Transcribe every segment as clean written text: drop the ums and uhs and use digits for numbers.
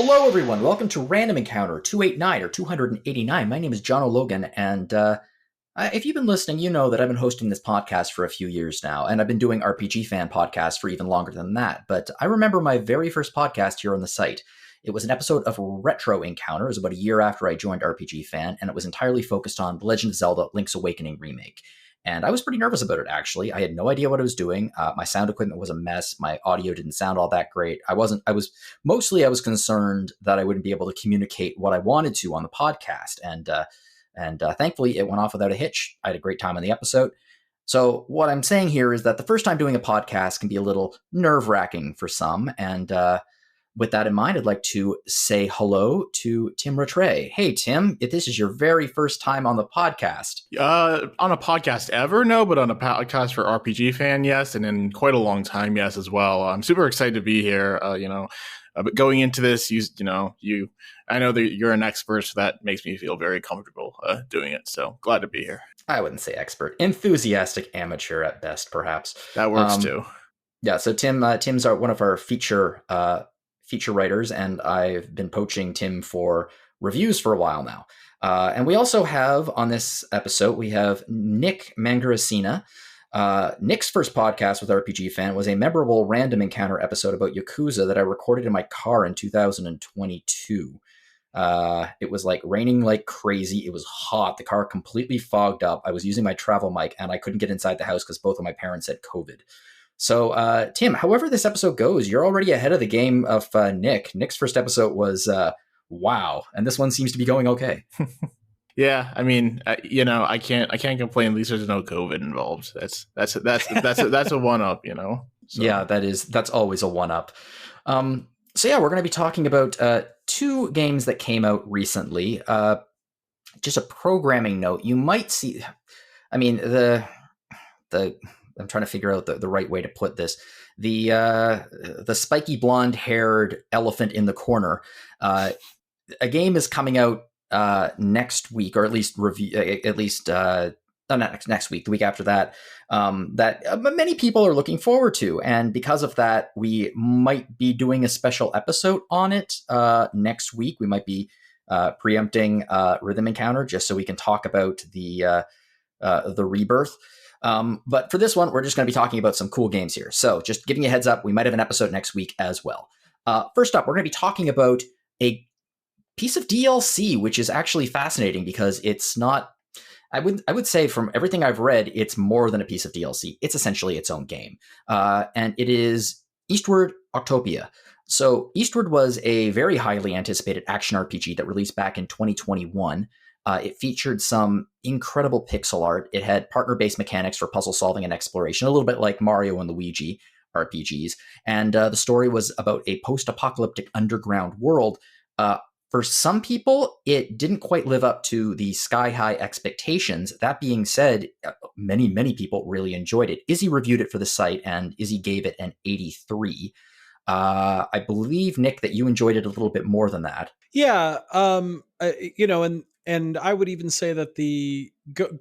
Hello, everyone. Welcome to Random Encounter 289 or 289. My name is Jono Logan, and if you've been listening, you know that I've been hosting this podcast for a few years now, and I've been doing RPG fan podcasts for even longer than that. But I remember my very first podcast here on the site. It was an episode of Retro Encounter. It was about a year after I joined RPG fan, and it was entirely focused on The Legend of Zelda Link's Awakening remake. And I was pretty nervous about it, actually. I had no idea what I was doing. My sound equipment was a mess. My audio didn't sound all that great. I was concerned that I wouldn't be able to communicate what I wanted to on the podcast. And thankfully, it went off without a hitch. I had a great time on the episode. So what I'm saying here is that the first time doing a podcast can be a little nerve-wracking for some. And with that in mind, I'd like to say hello to Tim Rattray. Hey, Tim, if this is your very first time on the podcast. On a podcast ever? No, but on a podcast for RPG fan, yes. And in quite a long time, yes, as well. I'm super excited to be here. But going into this, I know that you're an expert, so that makes me feel very comfortable doing it. So glad to be here. I wouldn't say expert. Enthusiastic amateur at best, perhaps. That works too. Yeah, so Tim's one of our feature writers, and I've been poaching Tim for reviews for a while now. And we also have, on this episode, we have Nick Mangiaracina. Nick's first podcast with RPG Fan was a memorable Random Encounter episode about Yakuza that I recorded in my car in 2022. It was like raining like crazy. It was hot. The car completely fogged up. I was using my travel mic, and I couldn't get inside the house because both of my parents had COVID. So, Tim, however this episode goes, you're already ahead of the game of Nick. Nick's first episode was wow, and this one seems to be going okay. Yeah, I mean, I can't complain. At least there's no COVID involved. That's a one up, So. Yeah, that's always a one up. So yeah, we're going to be talking about two games that came out recently. Just a programming note, you might see. I mean, the I'm trying to figure out the right way to put this. The spiky blonde-haired elephant in the corner. A game is coming out next week, or at least not next week, the week after that. That many people are looking forward to, and because of that, we might be doing a special episode on it next week. We might be preempting Rhythm Encounter just so we can talk about the rebirth. But for this one, we're just going to be talking about some cool games here. So just giving you a heads up, we might have an episode next week as well. First up, we're going to be talking about a piece of DLC, which is actually fascinating because it's not, I would say from everything I've read, it's more than a piece of DLC. It's essentially its own game. And it is Eastward Octopia. So Eastward was a very highly anticipated action RPG that released back in 2021. It featured some incredible pixel art. It had partner-based mechanics for puzzle solving and exploration, a little bit like Mario and Luigi RPGs. And the story was about a post-apocalyptic underground world. For some people, it didn't quite live up to the sky-high expectations. That being said, many, many people really enjoyed it. Izzy reviewed it for the site, and Izzy gave it an 83. I believe, Nick, that you enjoyed it a little bit more than that. Yeah, and I would even say that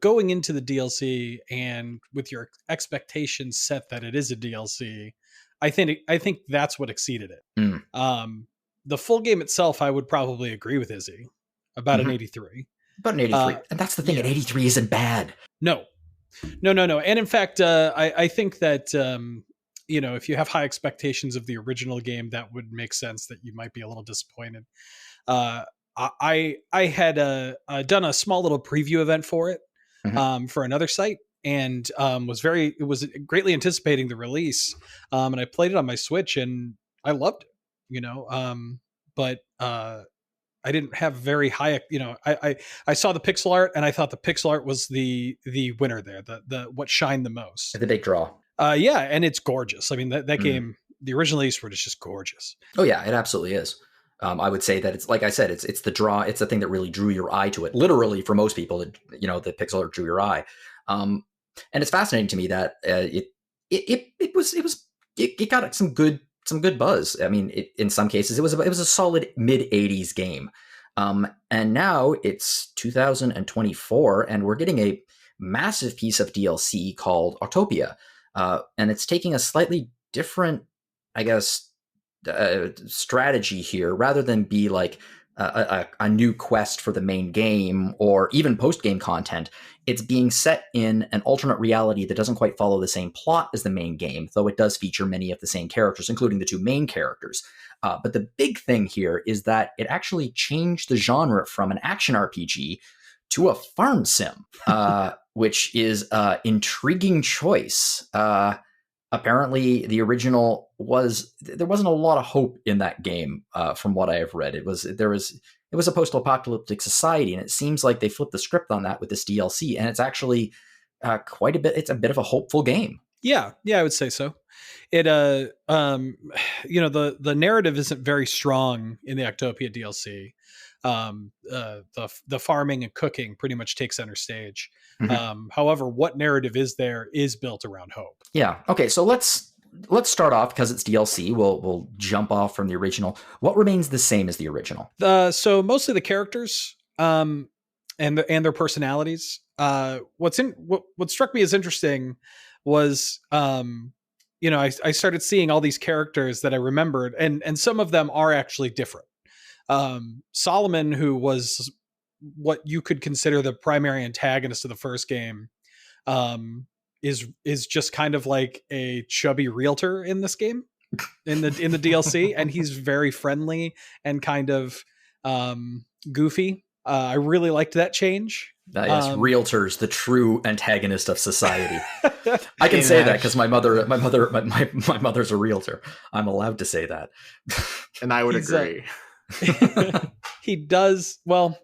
going into the DLC and with your expectations set that it is a DLC, I think that's what exceeded it. The full game itself, I would probably agree with Izzy about an 83. About an 83, and that's the thing. Yeah. An 83 isn't bad. No. And in fact, I think that if you have high expectations of the original game, that would make sense that you might be a little disappointed. I had done a small little preview event for it for another site, and was greatly anticipating the release. And I played it on my Switch, and I loved it. But I didn't have very high. I saw the pixel art, and I thought the pixel art was the winner there. The what shined the most. The big draw. Yeah, and it's gorgeous. I mean, that game, the original Eastward, is just gorgeous. Oh yeah, it absolutely is. I would say that it's, like I said, it's the draw. It's the thing that really drew your eye to it. Literally, for most people, the pixel art drew your eye. And it's fascinating to me that it got some good buzz. I mean, in some cases, it was a solid mid 80s game. And now it's 2024, and we're getting a massive piece of DLC called Octopia, and it's taking a slightly different, I guess, strategy here, rather than be like a new quest for the main game or even post-game content. It's being set in an alternate reality that doesn't quite follow the same plot as the main game, though it does feature many of the same characters, including the two main characters. But the big thing here is that it actually changed the genre from an action RPG to a farm sim, which is an intriguing choice. Apparently, the original there wasn't a lot of hope in that game, from what I have read. It was a post-apocalyptic society, and it seems like they flipped the script on that with this DLC, and it's actually quite a bit. It's a bit of a hopeful game. Yeah, I would say so. It the narrative isn't very strong in the Octopia DLC. The farming and cooking pretty much takes center stage. However, what narrative is there is built around hope. Yeah. Okay. So let's start off, because it's DLC. We'll jump off from the original. What remains the same as the original? So mostly the characters, and their personalities. What struck me as interesting was, I started seeing all these characters that I remembered, and some of them are actually different. Solomon, who was what you could consider the primary antagonist of the first game, is just kind of like a chubby realtor in this game, in the DLC, and he's very friendly and kind of goofy. I really liked that change. Yes, realtors, the true antagonist of society. I can say that because my mother's a realtor. I'm allowed to say that, and I would agree. He does well.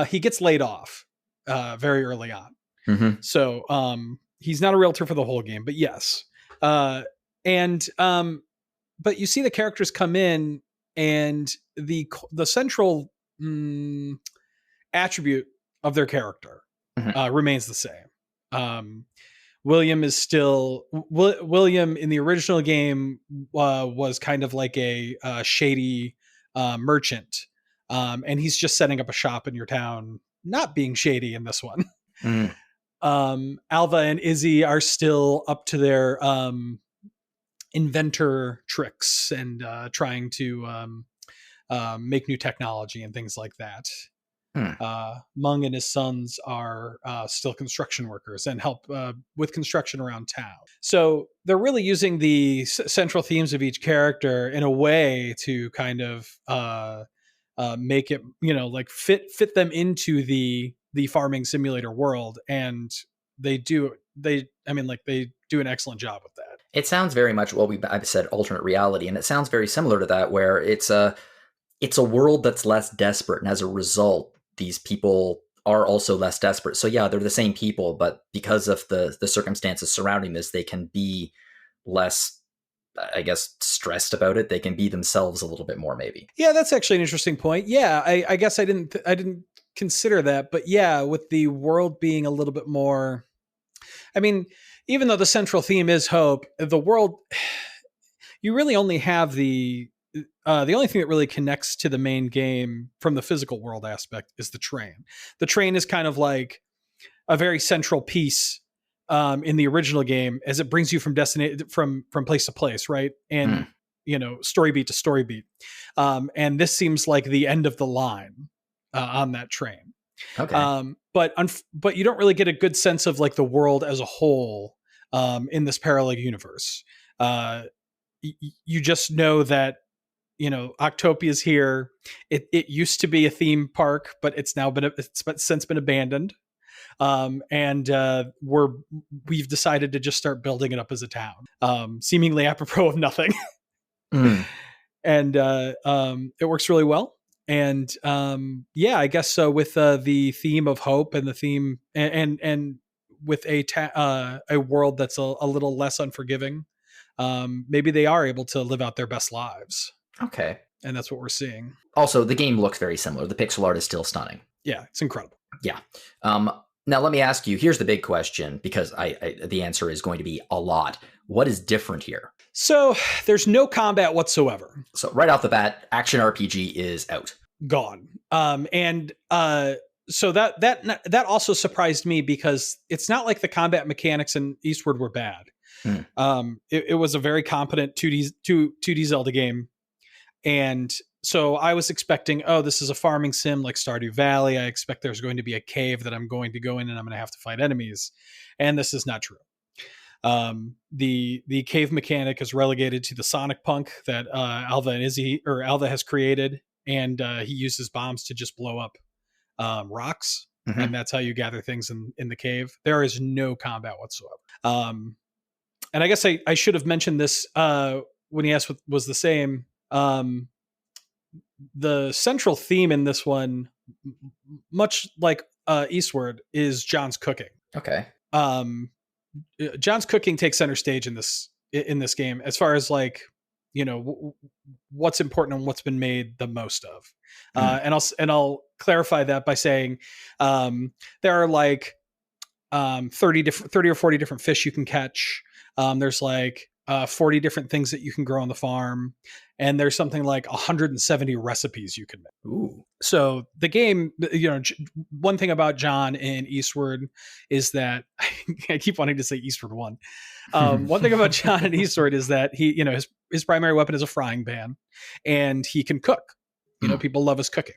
He gets laid off very early on, so he's not a realtor for the whole game. But yes, but you see the characters come in, and the central attribute of their character remains the same. William is still William in the original game was kind of like a shady merchant, and he's just setting up a shop in your town, not being shady in this one. Alva and Izzy are still up to their inventor tricks and trying to make new technology and things like that. Mung and his sons are still construction workers and help with construction around town. So they're really using the central themes of each character in a way to kind of make it, like fit them into the farming simulator world. And they do an excellent job with that. It sounds very much, I've said alternate reality, and it sounds very similar to that, where it's a world that's less desperate, and as a result, these people are also less desperate. So yeah, they're the same people, but because of the circumstances surrounding this, they can be less, I guess, stressed about it. They can be themselves a little bit more, maybe. Yeah, that's actually an interesting point. Yeah, I guess I didn't consider that, but yeah, with the world being a little bit more, I mean, even though the central theme is hope, the world, you really only have the only thing that really connects to the main game from the physical world aspect is the train. The train is kind of like a very central piece in the original game, as it brings you from place to place, right? And story beat to story beat. And this seems like the end of the line on that train. Okay. But you don't really get a good sense of like the world as a whole in this parallel universe. You just know that Octopia's here. It used to be a theme park, but it's since been abandoned. And we've decided to just start building it up as a town, seemingly apropos of nothing. And it works really well. And I guess so, with the theme of hope and the theme and with a world that's a little less unforgiving, maybe they are able to live out their best lives. Okay. And that's what we're seeing. Also, the game looks very similar. The pixel art is still stunning. Yeah, it's incredible. Yeah. Now, let me ask you, here's the big question, because the answer is going to be a lot. What is different here? So there's no combat whatsoever. So right off the bat, action RPG is out. Gone. So that also surprised me, because it's not like the combat mechanics in Eastward were bad. It was a very competent 2D Zelda game. And so I was expecting, oh, this is a farming sim like Stardew Valley. I expect there's going to be a cave that I'm going to go in and I'm going to have to fight enemies. And this is not true. The cave mechanic is relegated to the Sonic Punk that Alva has created, and he uses bombs to just blow up rocks, and that's how you gather things in the cave. There is no combat whatsoever. And I guess I should have mentioned this when he asked what was the same. The central theme in this one, much like Eastward, is John's cooking. Okay. John's cooking takes center stage in this game as far as like, you know, what's important and what's been made the most of. And I'll clarify that by saying there are like 30 or 40 different fish you can catch. There's like 40 different things that you can grow on the farm, and there's something like 170 recipes you can make. Ooh. So the game, you know, one thing about John in Eastward is that I keep wanting to say Eastward 1. One thing about John in Eastward is that he, you know, his primary weapon is a frying pan, and he can cook. You know, people love his cooking.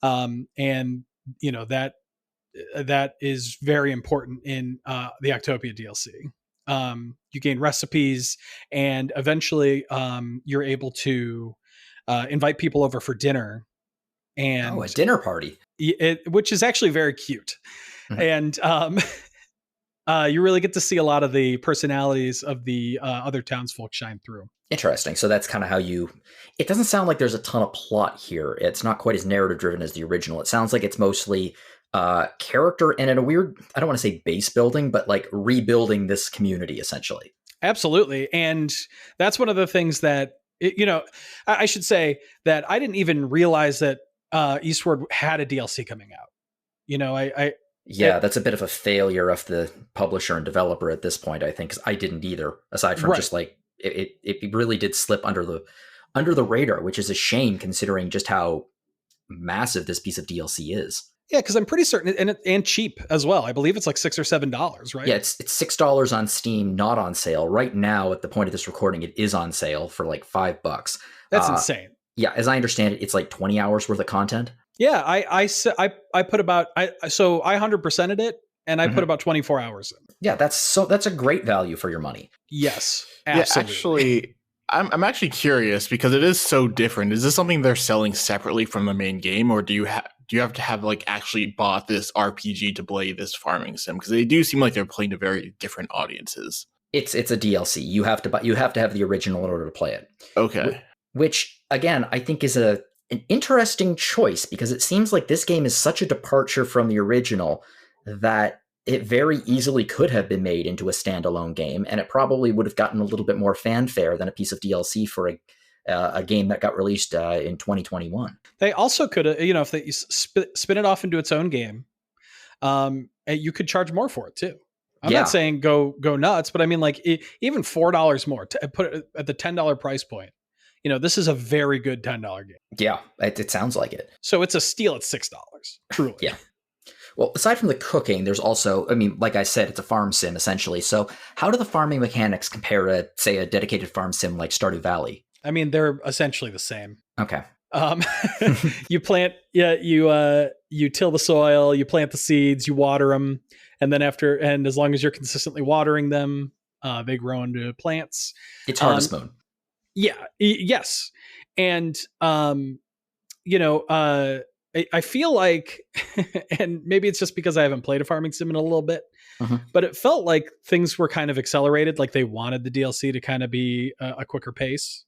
And you know, that is very important in the Octopia DLC. You gain recipes, and eventually you're able to invite people over for dinner. And a dinner party, which is actually very cute. And you really get to see a lot of the personalities of the other townsfolk shine through. Interesting. So that's kind of how it doesn't sound like there's a ton of plot here. It's not quite as narrative driven as the original. It sounds like it's mostly character and in a weird, I don't want to say base building, but like rebuilding this community essentially. Absolutely. And that's one of the things that, you know, I should say that I didn't even realize that Eastward had a DLC coming out. You know, that's a bit of a failure of the publisher and developer at this point, I think, because I didn't either, aside from just like, it really did slip under the radar, which is a shame considering just how massive this piece of DLC is. Yeah, because I'm pretty certain, and cheap as well. I believe it's like $6 or $7, right? Yeah, it's $6 on Steam, not on sale right now. At the point of this recording, it is on sale for like $5. That's insane. Yeah, as I understand it, it's like 20 hours worth of content. Yeah, I put about I 100%ed it, and I put about 24 hours in. Yeah, that's a great value for your money. Yes, absolutely. Yeah, actually, I'm actually curious because it is so different. Is this something they're selling separately from the main game, or do you have to have like actually bought this RPG to play this farming sim? Because they do seem like they're playing to very different audiences. It's a DLC. You have to have the original in order to play it. Okay. Which again, I think is an interesting choice because it seems like this game is such a departure from the original that it very easily could have been made into a standalone game, and it probably would have gotten a little bit more fanfare than a piece of DLC for a game that got released in 2021. They also could have, you know, if they spin it off into its own game, you could charge more for it too. I'm not saying go nuts, but I mean like even $4 more to put it at the $10 price point. You know, this is a very good $10 game. Yeah, it sounds like it. So it's a steal at $6, truly. Yeah. Well, aside from the cooking, there's also, I mean, like I said, it's a farm sim essentially. So how do the farming mechanics compare to, say, a dedicated farm sim like Stardew Valley? I mean, they're essentially the same. Okay. You plant, you till the soil, you plant the seeds, you water them, and then as long as you're consistently watering them, they grow into plants. It's Harvest Moon. Yeah. Yes. And, you know, I feel like, and maybe it's just because I haven't played a farming sim in a little bit, but it felt like things were kind of accelerated. Like they wanted the DLC to kind of be a quicker pace.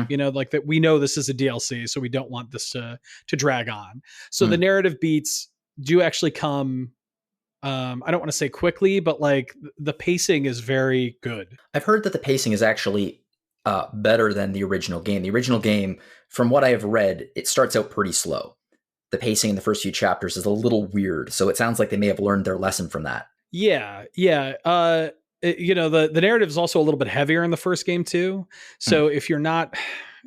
You know, like that we know this is a DLC, so we don't want this to drag on. So the narrative beats do actually come, I don't want to say quickly, but like the pacing is very good. I've heard that the pacing is actually better than the original game. The original game, from what I have read, it starts out pretty slow. The pacing in the first few chapters is a little weird, so it sounds like they may have learned their lesson from that. Yeah. You know, the narrative is also a little bit heavier in the first game too. So if you're not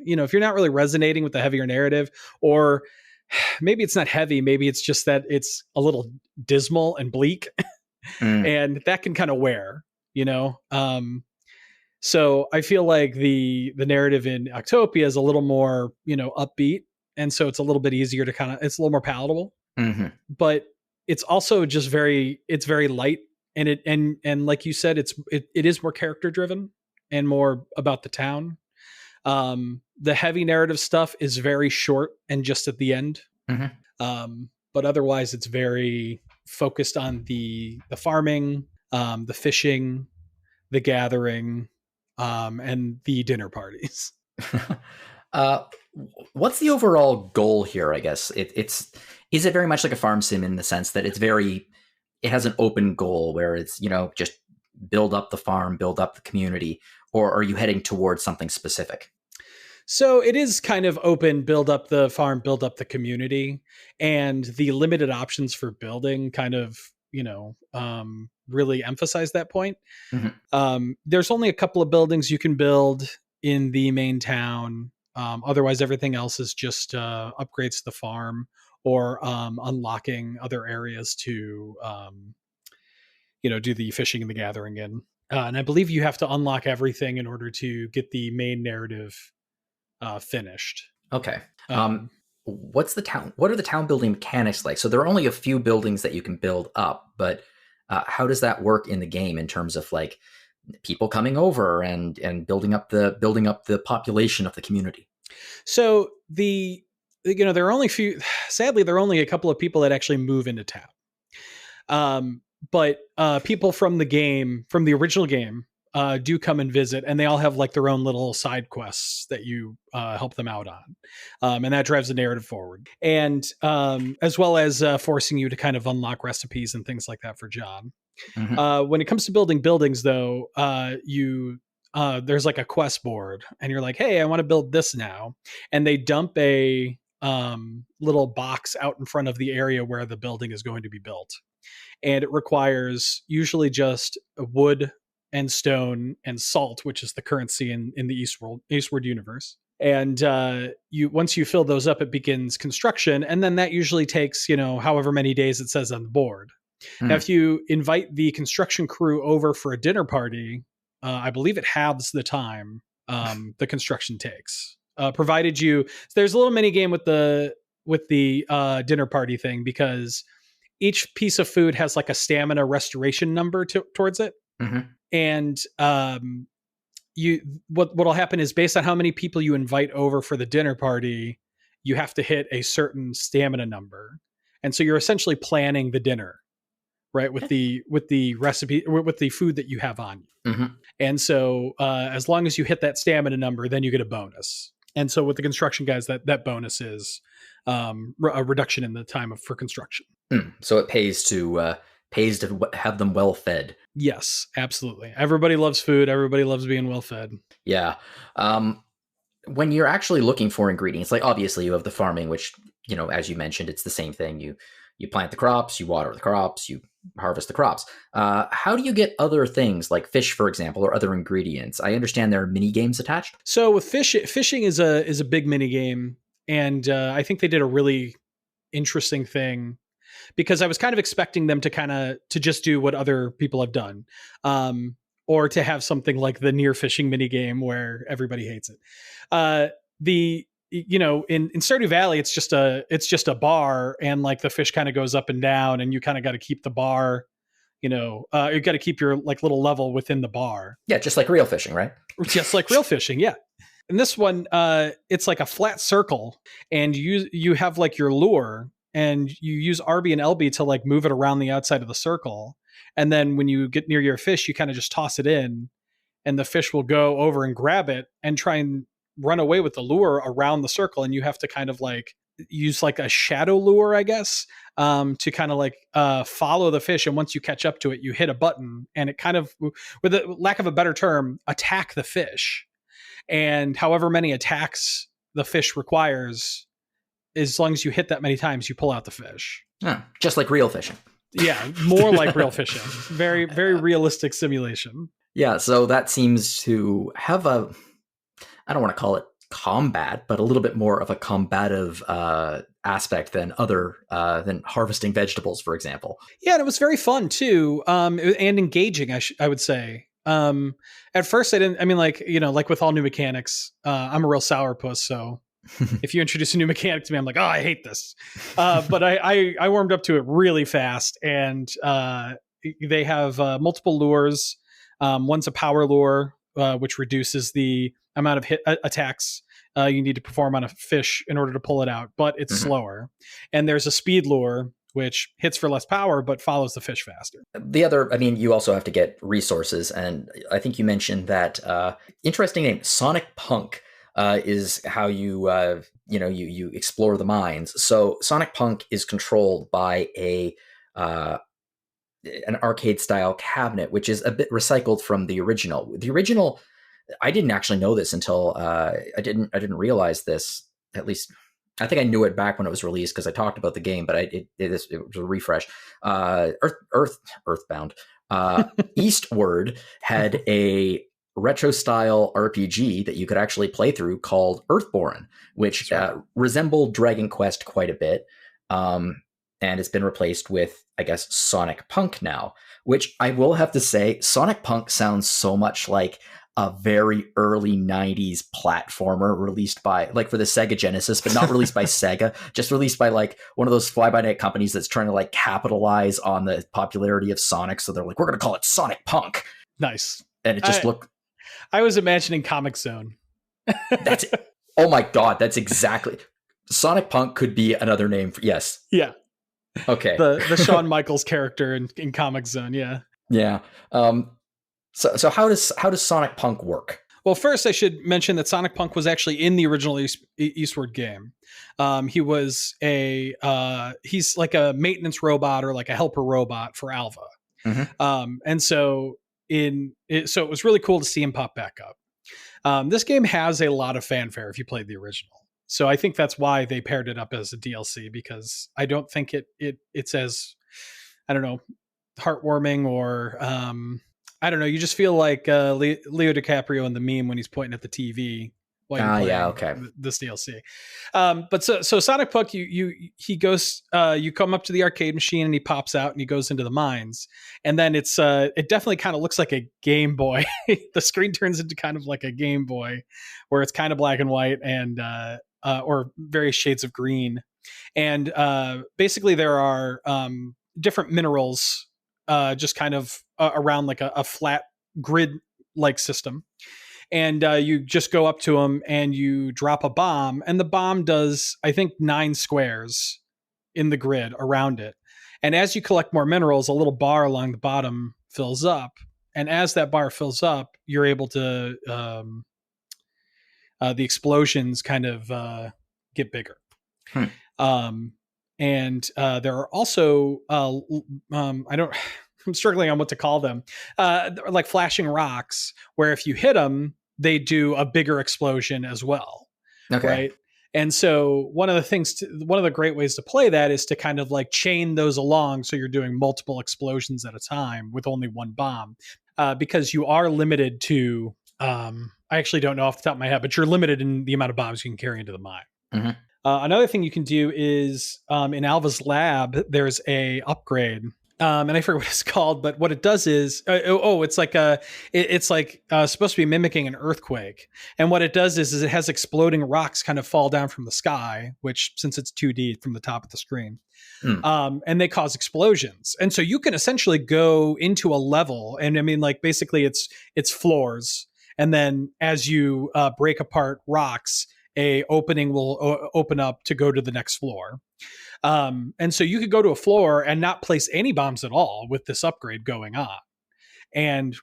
really resonating with the heavier narrative, or maybe it's not heavy, maybe it's just that it's a little dismal and bleak, and that can kind of wear, you know. So I feel like the narrative in Octopia is a little more, upbeat, and so it's a little bit easier to it's a little more palatable. Mm-hmm. But it's also just it's very light, and and like you said, it is more character driven and more about the town. The heavy narrative stuff is very short and just at the end. Mm-hmm. But otherwise it's very focused on the farming, the fishing, the gathering, and the dinner parties. What's the overall goal here? I guess is it very much like a farm sim in the sense that it has an open goal where it's, just build up the farm, build up the community, or are you heading towards something specific? So it is kind of open, build up the farm, build up the community, and the limited options for building kind of, really emphasize that point. Mm-hmm. There's only a couple of buildings you can build in the main town. Otherwise, everything else is just upgrades to the farm or unlocking other areas to, do the fishing and the gathering in. And I believe you have to unlock everything in order to get the main narrative finished. Okay. What are the town building mechanics like? So there are only a few buildings that you can build up, but how does that work in the game in terms of like people coming over and building up the population of the community? So there are only sadly, there are only a couple of people that actually move into town. But people from the original game, do come and visit, and they all have like their own little side quests that you help them out on. And that drives the narrative forward. And as well as forcing you to kind of unlock recipes and things like that for John. Mm-hmm. When it comes to building buildings, though, there's like a quest board, and you're like, hey, I want to build this now. And they dump a little box out in front of the area where the building is going to be built. And it requires usually just wood and stone and salt, which is the currency in the Eastward universe. And once you fill those up, it begins construction. And then that usually takes, however many days it says on the board. Now, if you invite the construction crew over for a dinner party, I believe it halves the time the construction takes. Provided there's a little mini game with the dinner party thing, because each piece of food has like a stamina restoration number towards it. Mm-hmm. And what'll happen is, based on how many people you invite over for the dinner party, you have to hit a certain stamina number. And so you're essentially planning the dinner, right? With the recipe, with the food that you have on you. Mm-hmm. And so as long as you hit that stamina number, then you get a bonus. And so with the construction guys, that bonus is a reduction in the time for construction. So it pays to have them well fed. Yes, absolutely. Everybody loves food. Everybody loves being well fed. Yeah. When you're actually looking for ingredients, like obviously you have the farming, which, as you mentioned, it's the same thing. You plant the crops, you water the crops, you harvest the crops. How do you get other things like fish, for example, or other ingredients? I understand there are mini games attached. So with fishing is a big mini game, and I think they did a really interesting thing, because I was kind of expecting them to just do what other people have done, or to have something like the near fishing mini game where everybody hates it. In Stardew Valley, it's just a bar, and like the fish kind of goes up and down, and you kind of got to keep the bar, you got to keep your like little level within the bar. Yeah, just like real fishing, right? Just like real fishing, yeah. And this one, it's like a flat circle, and you have like your lure, and you use RB and LB to like move it around the outside of the circle. And then when you get near your fish, you kind of just toss it in, and the fish will go over and grab it and try and run away with the lure around the circle. And you have to kind of like use like a shadow lure, I guess, to kind of like follow the fish. And once you catch up to it, you hit a button, and it kind of, with a lack of a better term, attack the fish. And however many attacks the fish requires, as long as you hit that many times, you pull out the fish. Just like real fishing. Yeah, more like real fishing. Very, very realistic simulation. Yeah, so that seems to have I don't want to call it combat, but a little bit more of a combative aspect than than harvesting vegetables, for example. Yeah, and it was very fun too, and engaging, I would say. At first I didn't. I mean, like, like with all new mechanics, I'm a real sourpuss. So if you introduce a new mechanic to me, I'm like, oh, I hate this. But I warmed up to it really fast, and they have multiple lures. One's a power lure, which reduces the amount of hit attacks you need to perform on a fish in order to pull it out, but it's slower. And there's a speed lure, which hits for less power, but follows the fish faster. The other, I mean, you also have to get resources. And I think you mentioned that interesting name, Sonic Punk, is how you, you explore the mines. So Sonic Punk is controlled by an arcade style cabinet, which is a bit recycled from the original. The original, I didn't actually know this until I didn't realize this. At least I think I knew it back when it was released because I talked about the game, but it was a refresh. Earthbound. Eastward had a retro style RPG that you could actually play through called Earthborn, which resembled Dragon Quest quite a bit. And it's been replaced with, I guess, Sonic Punk now, which I will have to say, Sonic Punk sounds so much like a very early 90s platformer released by, like, for the Sega Genesis, but not released by Sega, just released by, like, one of those fly-by-night companies that's trying to, like, capitalize on the popularity of Sonic. So they're like, we're going to call it Sonic Punk. Nice. And it just looked... I was imagining Comic Zone. That's it. Oh my God, that's exactly... Sonic Punk could be another name for... Yes. Yeah. Okay. The Shawn Michaels character in Comic Zone, yeah. Yeah. So how does Sonic Punk work? Well, first I should mention that Sonic Punk was actually in the original Eastward game. He was he's like a maintenance robot or like a helper robot for Alva. And so so it was really cool to see him pop back up. This game has a lot of fanfare if you played the original. So I think that's why they paired it up as a DLC, because I don't think it's as, I don't know, heartwarming or I don't know. You just feel like Leo DiCaprio in the meme when he's pointing at the TV while you're playing this DLC. But so Sonic Punk, he goes, you come up to the arcade machine and he pops out and he goes into the mines, and then it definitely kind of looks like a Game Boy. The screen turns into kind of like a Game Boy, where it's kind of black and white and or various shades of green, and basically there are different minerals just kind of around like a flat grid like system. And you just go up to them and you drop a bomb, and the bomb does, I think, 9 squares in the grid around it. And as you collect more minerals, a little bar along the bottom fills up. And as that bar fills up, you're able to, the explosions kind of get bigger. And there are also, I'm struggling on what to call them, like flashing rocks, where if you hit them, they do a bigger explosion as well. Okay. Right. And so one of the great ways to play that is to kind of like chain those along. So you're doing multiple explosions at a time with only one bomb, because you are limited to, I actually don't know off the top of my head, but you're limited in the amount of bombs you can carry into the mine. Another thing you can do is in Alva's lab, there's a upgrade. And I forget what it's called, but what it does is, it's like supposed to be mimicking an earthquake. And what it does is it has exploding rocks kind of fall down from the sky, which, since it's 2D, from the top of the screen, and they cause explosions. And so you can essentially go into a level, and I mean, like, basically it's floors, and then as you break apart rocks, a opening will open up to go to the next floor. And so you could go to a floor and not place any bombs at all with this upgrade going on. And,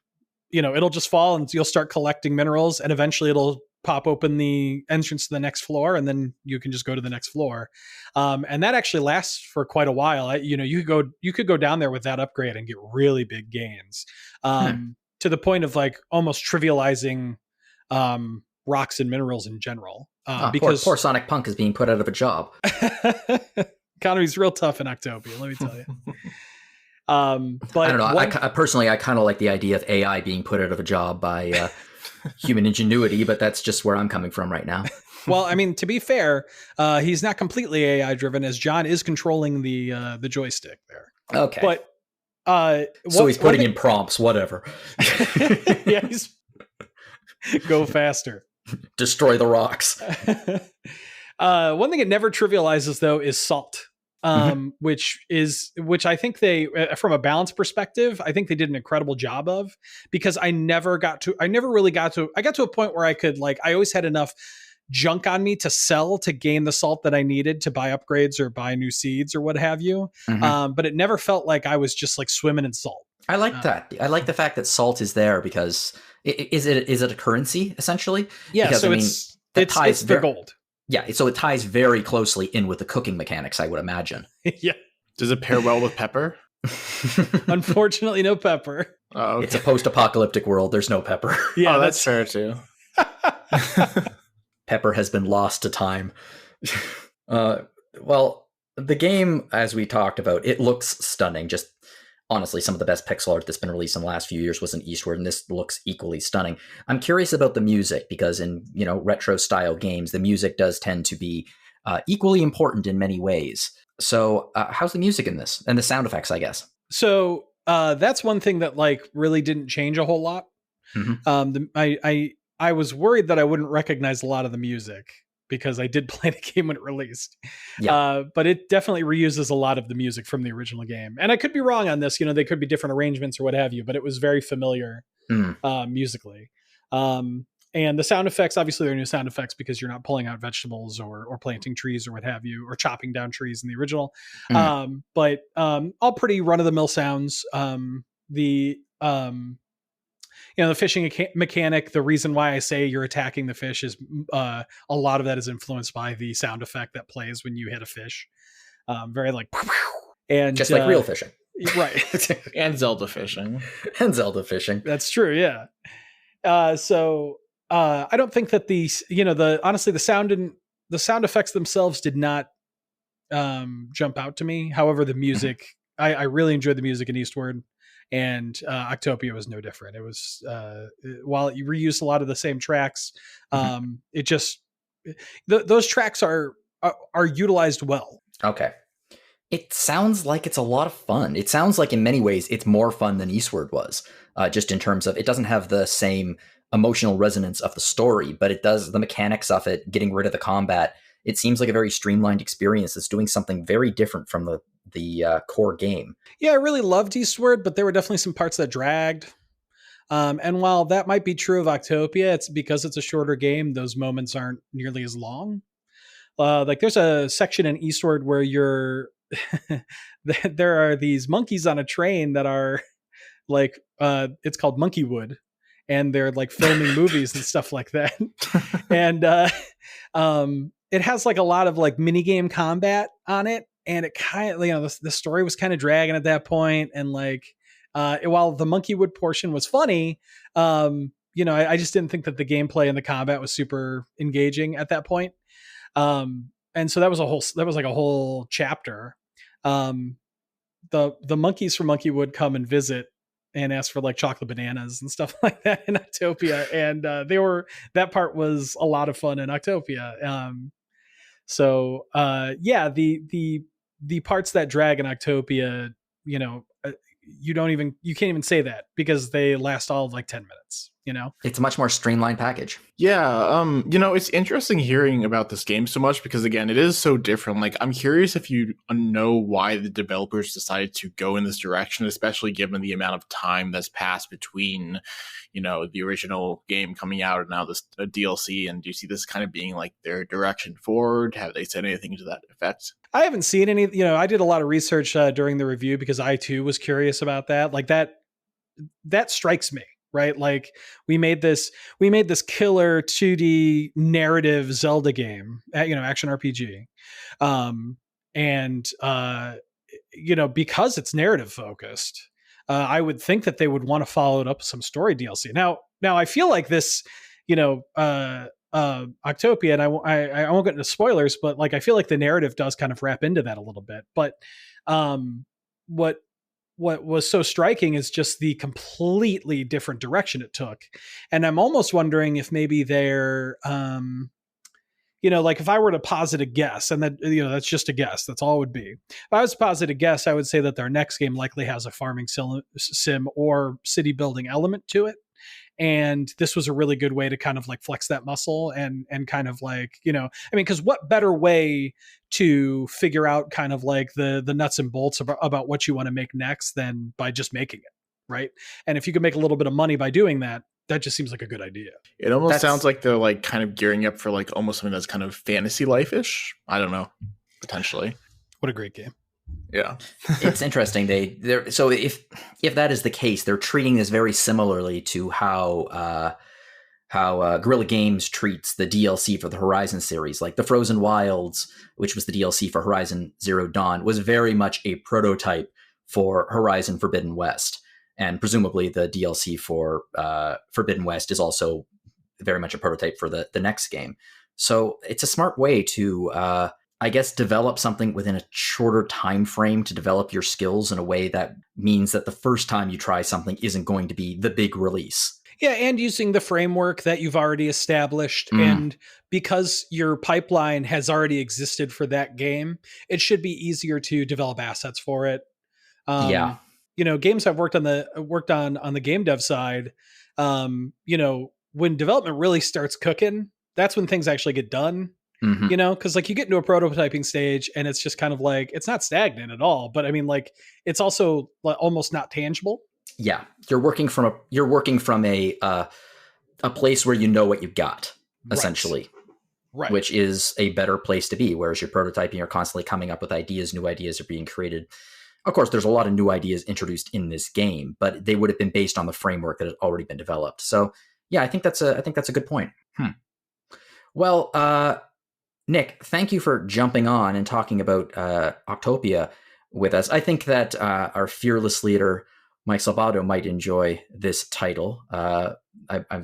it'll just fall and you'll start collecting minerals, and eventually it'll pop open the entrance to the next floor, and then you can just go to the next floor. And that actually lasts for quite a while. You could go down there with that upgrade and get really big gains, to the point of like almost trivializing, rocks and minerals in general. Because poor Sonic Punk is being put out of a job. Economy's real tough in Octopia, let me tell you. But I don't know. I personally kind of like the idea of AI being put out of a job by human ingenuity, but that's just where I'm coming from right now. Well, I mean, to be fair, he's not completely AI driven, as John is controlling the joystick there. Okay. But So he's putting in prompts, whatever. Yeah, he's go faster. Destroy the rocks. One thing it never trivializes though is salt. Which I think they, from a balance perspective, I think they did an incredible job of, because I got to a point where I could, like, I always had enough junk on me to sell to gain the salt that I needed to buy upgrades or buy new seeds or what have you. But it never felt like I was just like swimming in salt. I like that. I like the fact that salt is there, because is it a currency essentially? Yeah, because, so it's the gold. Yeah, so it ties very closely in with the cooking mechanics, I would imagine. Yeah. Does it pair well with pepper? Unfortunately, no pepper. Oh, okay. It's a post-apocalyptic world. There's no pepper. Yeah, that's fair too. Pepper has been lost to time. Well, the game, as we talked about, it looks stunning. Just honestly, some of the best pixel art that's been released in the last few years was in Eastward, and this looks equally stunning. I'm curious about the music, because in retro style games, the music does tend to be equally important in many ways. So how's the music in this, and the sound effects, I guess? So that's one thing that like really didn't change a whole lot. I was worried that I wouldn't recognize a lot of the music, because I did play the game when it released. Yeah. But it definitely reuses a lot of the music from the original game. And I could be wrong on this, they could be different arrangements or what have you, but it was very familiar musically. And the sound effects, obviously they're new sound effects, because you're not pulling out vegetables or planting trees or what have you, or chopping down trees in the original. But all pretty run-of-the-mill sounds. The fishing mechanic, the reason why I say you're attacking the fish is a lot of that is influenced by the sound effect that plays when you hit a fish. Very like, and just like real fishing. Right. And Zelda fishing. That's true. Yeah. So I don't think that honestly, the sound effects themselves did not jump out to me. However, the music, I really enjoyed the music in Eastward. And Octopia was no different. It was while you reused a lot of the same tracks, it just those tracks are utilized well. Okay, it sounds like it's a lot of fun. It sounds like in many ways it's more fun than Eastward was, just in terms of it doesn't have the same emotional resonance of the story, but it does the mechanics of it, getting rid of the combat. It seems like a very streamlined experience that's doing something very different from the core game. Yeah, I really loved Eastward, but there were definitely some parts that dragged. And while that might be true of Octopia, it's because it's a shorter game, those moments aren't nearly as long. Like there's a section in Eastward where there are these monkeys on a train that are like, it's called Monkeywood, and they're like filming movies and stuff like that. And it has like a lot of like mini game combat on it. And it kind of, the story was kind of dragging at that point. And like, while the Monkeywood portion was funny, I just didn't think that the gameplay and the combat was super engaging at that point. And so that was like a whole chapter. The monkeys from Monkeywood come and visit and ask for like chocolate bananas and stuff like that in Octopia. And that part was a lot of fun in Octopia. The parts that drag in Octopia, you can't even say that, because they last all of like 10 minutes, It's a much more streamlined package. Yeah. It's interesting hearing about this game so much, because again, it is so different. Like, I'm curious if you know why the developers decided to go in this direction, especially given the amount of time that's passed between, the original game coming out and now this DLC. And do you see this kind of being like their direction forward? Have they said anything to that effect? I haven't seen any, I did a lot of research during the review, because I too was curious about that. Like that strikes me, right? Like we made this killer 2D narrative Zelda game, action RPG. Because it's narrative focused, I would think that they would want to follow it up with some story DLC. Now I feel like this, Octopia, and I won't get into spoilers, but like I feel like the narrative does kind of wrap into that a little bit. But what was so striking is just the completely different direction it took, and I'm almost wondering if maybe they're like if I were to posit a guess, and that, that's just a guess, that's all it would be. If I was to posit a guess, I would say that their next game likely has a farming sim or city building element to it. And this was a really good way to kind of like flex that muscle and kind of like, because what better way to figure out kind of like the nuts and bolts about what you want to make next than by just making it, right? And if you could make a little bit of money by doing that, that just seems like a good idea. It almost sounds like they're like kind of gearing up for like almost something that's kind of fantasy life-ish. I don't know, potentially. What a great game. Yeah. It's interesting. So if that is the case, they're treating this very similarly to how Guerrilla Games treats the DLC for the Horizon series. Like the Frozen Wilds, which was the DLC for Horizon Zero Dawn, was very much a prototype for Horizon Forbidden West. And presumably the DLC for Forbidden West is also very much a prototype for the next game. So it's a smart way to, I guess, develop something within a shorter time frame to develop your skills in a way that means that the first time you try something isn't going to be the big release. Yeah, and using the framework that you've already established. And because your pipeline has already existed for that game, it should be easier to develop assets for it. Yeah. Games I've worked on the game dev side, when development really starts cooking, that's when things actually get done. Because like you get into a prototyping stage and it's just kind of like, it's not stagnant at all, but I mean, like it's also like almost not tangible. Yeah, you're working from a place where you know what you've got, essentially, right? Which is a better place to be. Whereas you're prototyping, you're constantly coming up with ideas, new ideas are being created. Of course, there's a lot of new ideas introduced in this game, but they would have been based on the framework that had already been developed. So, yeah, I think that's a good point. Well, Nick, thank you for jumping on and talking about Octopia with us. I think that our fearless leader, Mike Salvato, might enjoy this title. I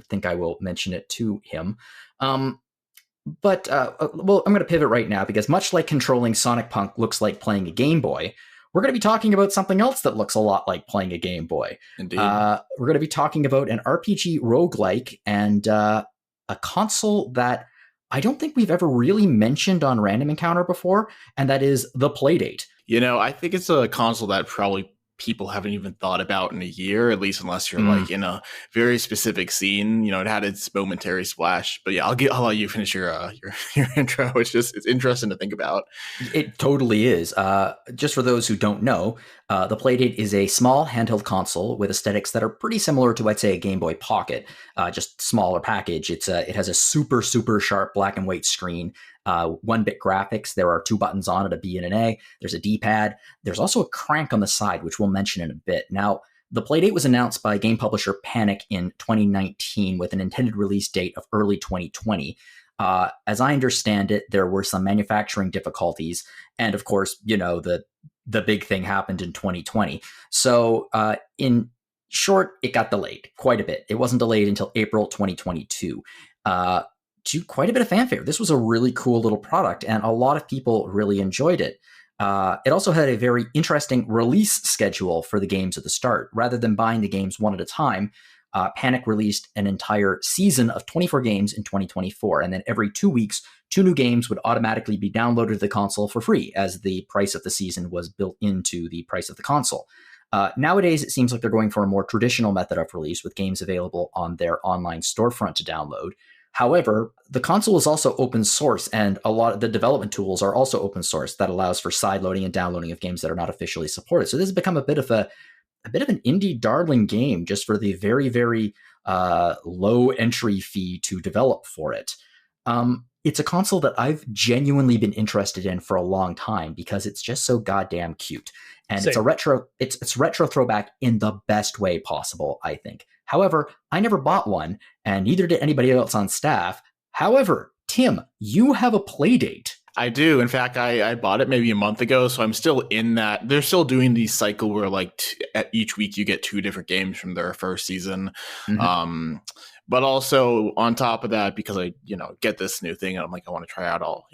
think I will mention it to him. But I'm going to pivot right now because much like controlling Sonic Punk looks like playing a Game Boy, we're going to be talking about something else that looks a lot like playing a Game Boy. Indeed. We're going to be talking about an RPG roguelike and a console that I don't think we've ever really mentioned on Random Encounter before, and that is the Playdate. I think it's a console that probably people haven't even thought about in a year, at least unless you're like in a very specific scene. It had its momentary splash. But yeah, I'll let you finish your intro. It's interesting to think about. It totally is. Just for those who don't know, the Playdate is a small handheld console with aesthetics that are pretty similar to, I'd say, a Game Boy Pocket, just smaller package. It has a super, super sharp black and white screen, 1-bit graphics. There are 2 buttons on it, a B and an A. There's a D-pad. There's also a crank on the side, which we'll mention in a bit. Now, the Playdate was announced by game publisher Panic in 2019 with an intended release date of early 2020. As I understand it, there were some manufacturing difficulties. And of course, the big thing happened in 2020. So in short, it got delayed quite a bit. It wasn't delayed until April 2022. To quite a bit of fanfare. This was a really cool little product, and a lot of people really enjoyed it. It also had a very interesting release schedule for the games at the start. Rather than buying the games one at a time, Panic released an entire season of 24 games in 2024, and then every 2 weeks, 2 new games would automatically be downloaded to the console for free, as the price of the season was built into the price of the console. Nowadays, it seems like they're going for a more traditional method of release, with games available on their online storefront to download. However, the console is also open source, and a lot of the development tools are also open source. That allows for sideloading and downloading of games that are not officially supported. So this has become a bit of an indie darling game, just for the very, very low entry fee to develop for it. It's a console that I've genuinely been interested in for a long time because it's just so goddamn cute. And Same. It's retro throwback in the best way possible, I think. However, I never bought one, and neither did anybody else on staff. However, Tim, you have a Playdate. I do. In fact, I bought it maybe a month ago, so I'm still in that. They're still doing the cycle where like each week you get 2 different games from their first season. Mm-hmm. But also on top of that, because I get this new thing and I'm like, I want to try out all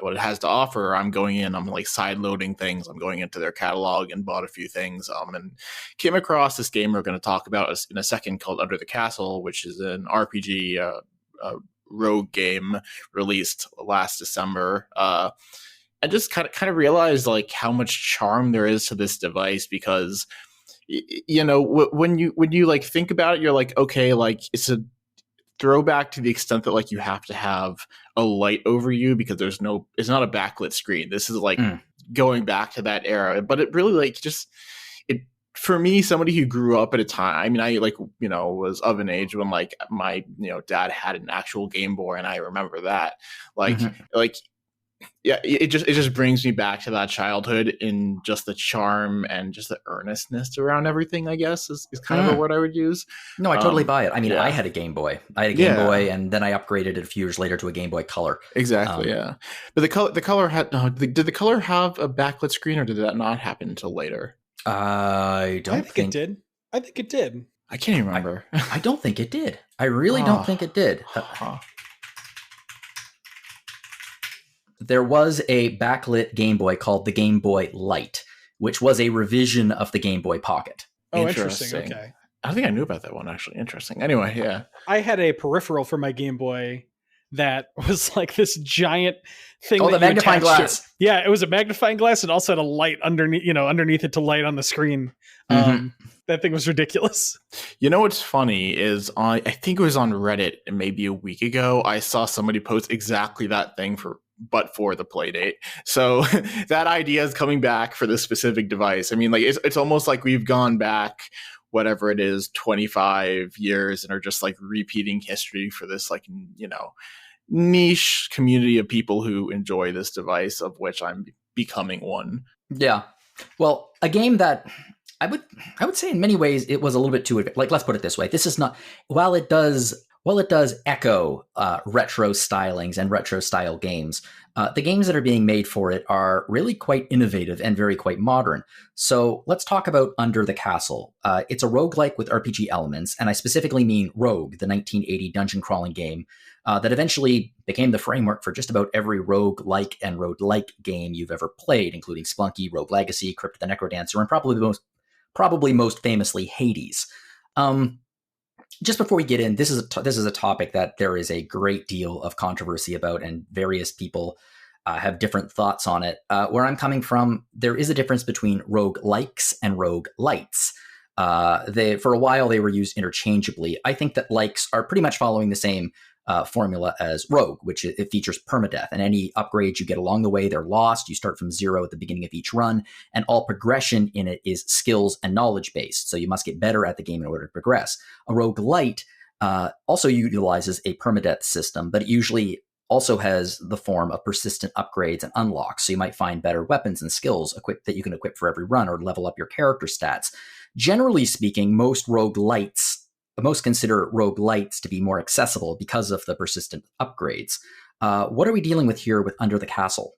what it has to offer. I'm going in, I'm like side loading things. I'm going into their catalog and bought a few things. And came across this game we're going to talk about in a second called Under the Castle, which is an RPG Rogue game released last December. I just kind of realized like how much charm there is to this device, because when you like think about it, you're like, okay, like it's a throwback to the extent that like you have to have a light over you because it's not a backlit screen. This is like going back to that era, but it really like it for me, somebody who grew up at a time. I mean, I like was of an age when like my dad had an actual Game Boy, and I remember that like yeah, it just brings me back to that childhood in just the charm and just the earnestness around everything, I guess is kind of a word I would use. No, I totally buy it. I mean, I had a Game Boy. I had a Game Boy, and then I upgraded it a few years later to a Game Boy Color. Exactly, yeah. But the color had did the color have a backlit screen, or did that not happen until later? I think it did. I think it did. I can't even remember. I don't think it did. I really don't think it did. There was a backlit Game Boy called the Game Boy Light, which was a revision of the Game Boy Pocket. Oh, interesting. Okay. I think I knew about that one, actually. Interesting. Anyway, yeah. I had a peripheral for my Game Boy that was like this giant thing. Oh, the magnifying glass. Yeah, it was a magnifying glass and also had a light underneath it to light on the screen. That thing was ridiculous. You know what's funny is I think it was on Reddit maybe a week ago, I saw somebody post exactly that thing for the Playdate. So that idea is coming back for this specific device. I mean, like it's almost like we've gone back whatever it is 25 years and are just like repeating history for this like niche community of people who enjoy this device, of which I'm becoming one. Yeah. Well, a game that I would say in many ways it was a little bit too, like, let's put it this way. This is not, while it does echo retro stylings and retro style games, the games that are being made for it are really quite innovative and very quite modern. So let's talk about Under the Castle. It's a roguelike with RPG elements, and I specifically mean Rogue, the 1980 dungeon crawling game that eventually became the framework for just about every roguelike and roguelike game you've ever played, including Splunky, Rogue Legacy, Crypt of the Necrodancer, and probably most famously Hades. Just before we get in, this is a topic that there is a great deal of controversy about, and various people have different thoughts on it. Where I'm coming from, there is a difference between roguelikes and roguelites. For a while, they were used interchangeably. I think that likes are pretty much following the same formula as Rogue, which it features permadeath, and any upgrades you get along the way, they're lost. You start from 0 at the beginning of each run, and all progression in it is skills and knowledge based. So you must get better at the game in order to progress. A roguelite also utilizes a permadeath system, but it usually also has the form of persistent upgrades and unlocks. So you might find better weapons and skills that you can equip for every run, or level up your character stats. Generally speaking, most consider roguelites to be more accessible because of the persistent upgrades. What are we dealing with here with Under the Castle?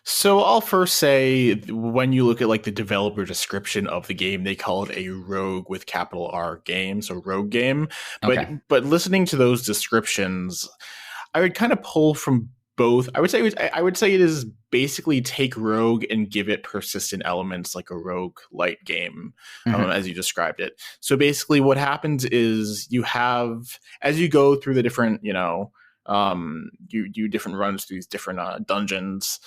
So I'll first say, when you look at like the developer description of the game, they call it a Rogue with capital R game, so Rogue game. But listening to those descriptions, I would kind of pull from both. I would say it is basically take Rogue and give it persistent elements like a Rogue light game, as you described it. So basically what happens is you have, as you go through the different, you do different runs through these different dungeons,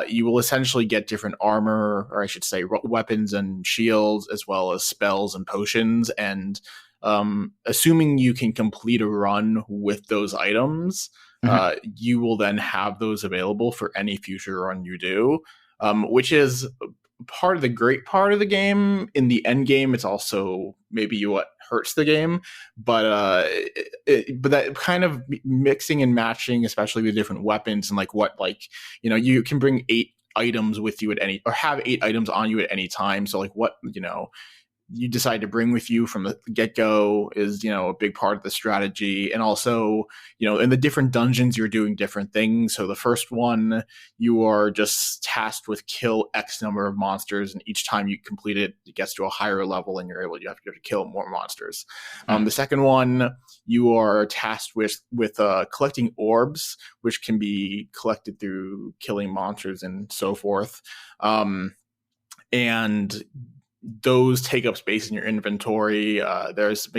you will essentially get different armor, or I should say weapons and shields, as well as spells and potions. And assuming you can complete a run with those items, you will then have those available for any future run you do, which is part of the great part of the game. In the end game, it's also maybe what hurts the game, but that kind of mixing and matching, especially with different weapons, and you can bring 8 items with you or have 8 items on you at any time. So like what you decide to bring with you from the get-go is, a big part of the strategy. And also, in the different dungeons, you're doing different things. So the first one, you are just tasked with kill X number of monsters. And each time you complete it, it gets to a higher level and you have to kill more monsters. The second one, you are tasked with collecting orbs, which can be collected through killing monsters and so forth. And those take up space in your inventory. There's,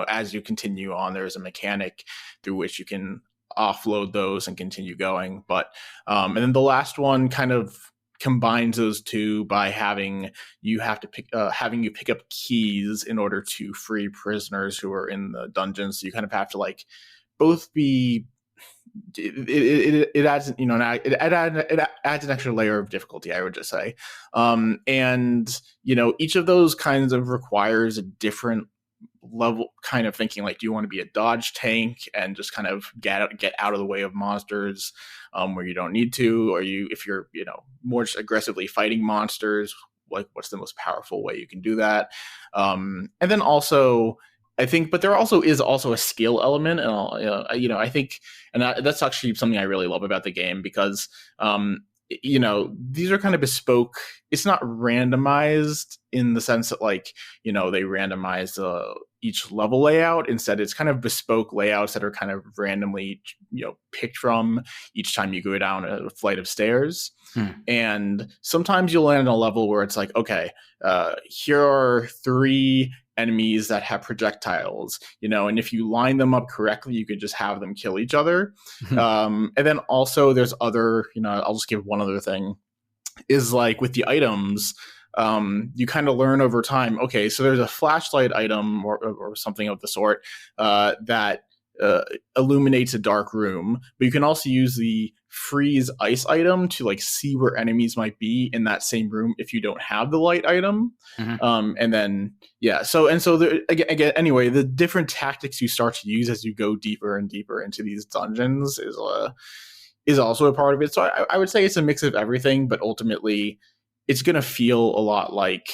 as you continue on, there's a mechanic through which you can offload those and continue going. But and then the last one kind of combines those two by having you pick up keys in order to free prisoners who are in the dungeons. So you kind of have to like both be. It adds it adds an extra layer of difficulty, I would just say, and each of those kinds of requires a different level kind of thinking. Like, do you want to be a dodge tank and just kind of get out of the way of monsters where you don't need to, or if you're more just aggressively fighting monsters, like what's the most powerful way you can do that? And then also I think, but there also is a skill element, and I think, and that's actually something I really love about the game, because these are kind of bespoke. It's not randomized in the sense that they randomize each level layout. Instead, it's kind of bespoke layouts that are kind of randomly picked from each time you go down a flight of stairs. And sometimes you'll land on a level where it's like, okay, here are 3 enemies that have projectiles, and if you line them up correctly, you could just have them kill each other. And then also there's other, I'll just give one other thing, is like with the items, you kind of learn over time, okay, so there's a flashlight item or something of the sort that illuminates a dark room, but you can also use the freeze ice item to see where enemies might be in that same room if you don't have the light item. And then so again, anyway, the different tactics you start to use as you go deeper and deeper into these dungeons is also a part of it. So I would say it's a mix of everything, but ultimately it's going to feel a lot like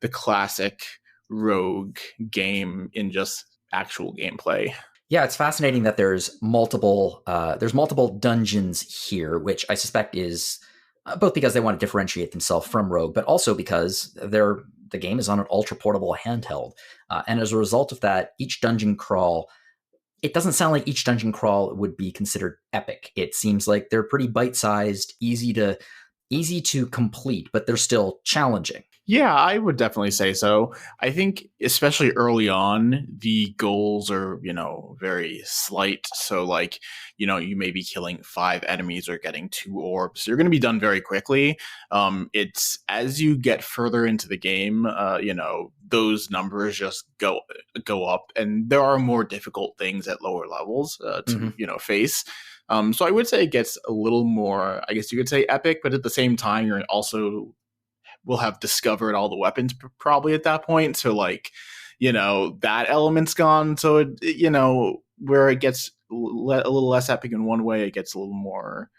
the classic Rogue game in just actual gameplay. Yeah, it's fascinating that there's multiple dungeons here, which I suspect is both because they want to differentiate themselves from Rogue, but also because the game is on an ultra portable handheld, and as a result of that, each dungeon crawl. It doesn't sound like each dungeon crawl would be considered epic. It seems like they're pretty bite-sized, easy to complete, but they're still challenging. Yeah, I would definitely say so. I think especially early on, the goals are, very slight. So you may be killing 5 enemies or getting 2 orbs. So you're going to be done very quickly. It's as you get further into the game, those numbers just go up, and there are more difficult things at lower levels to face. So I would say it gets a little more, I guess you could say, epic, but at the same time, you're also will have discovered all the weapons probably at that point. So that element's gone. So where it gets a little less epic in one way, it gets a little more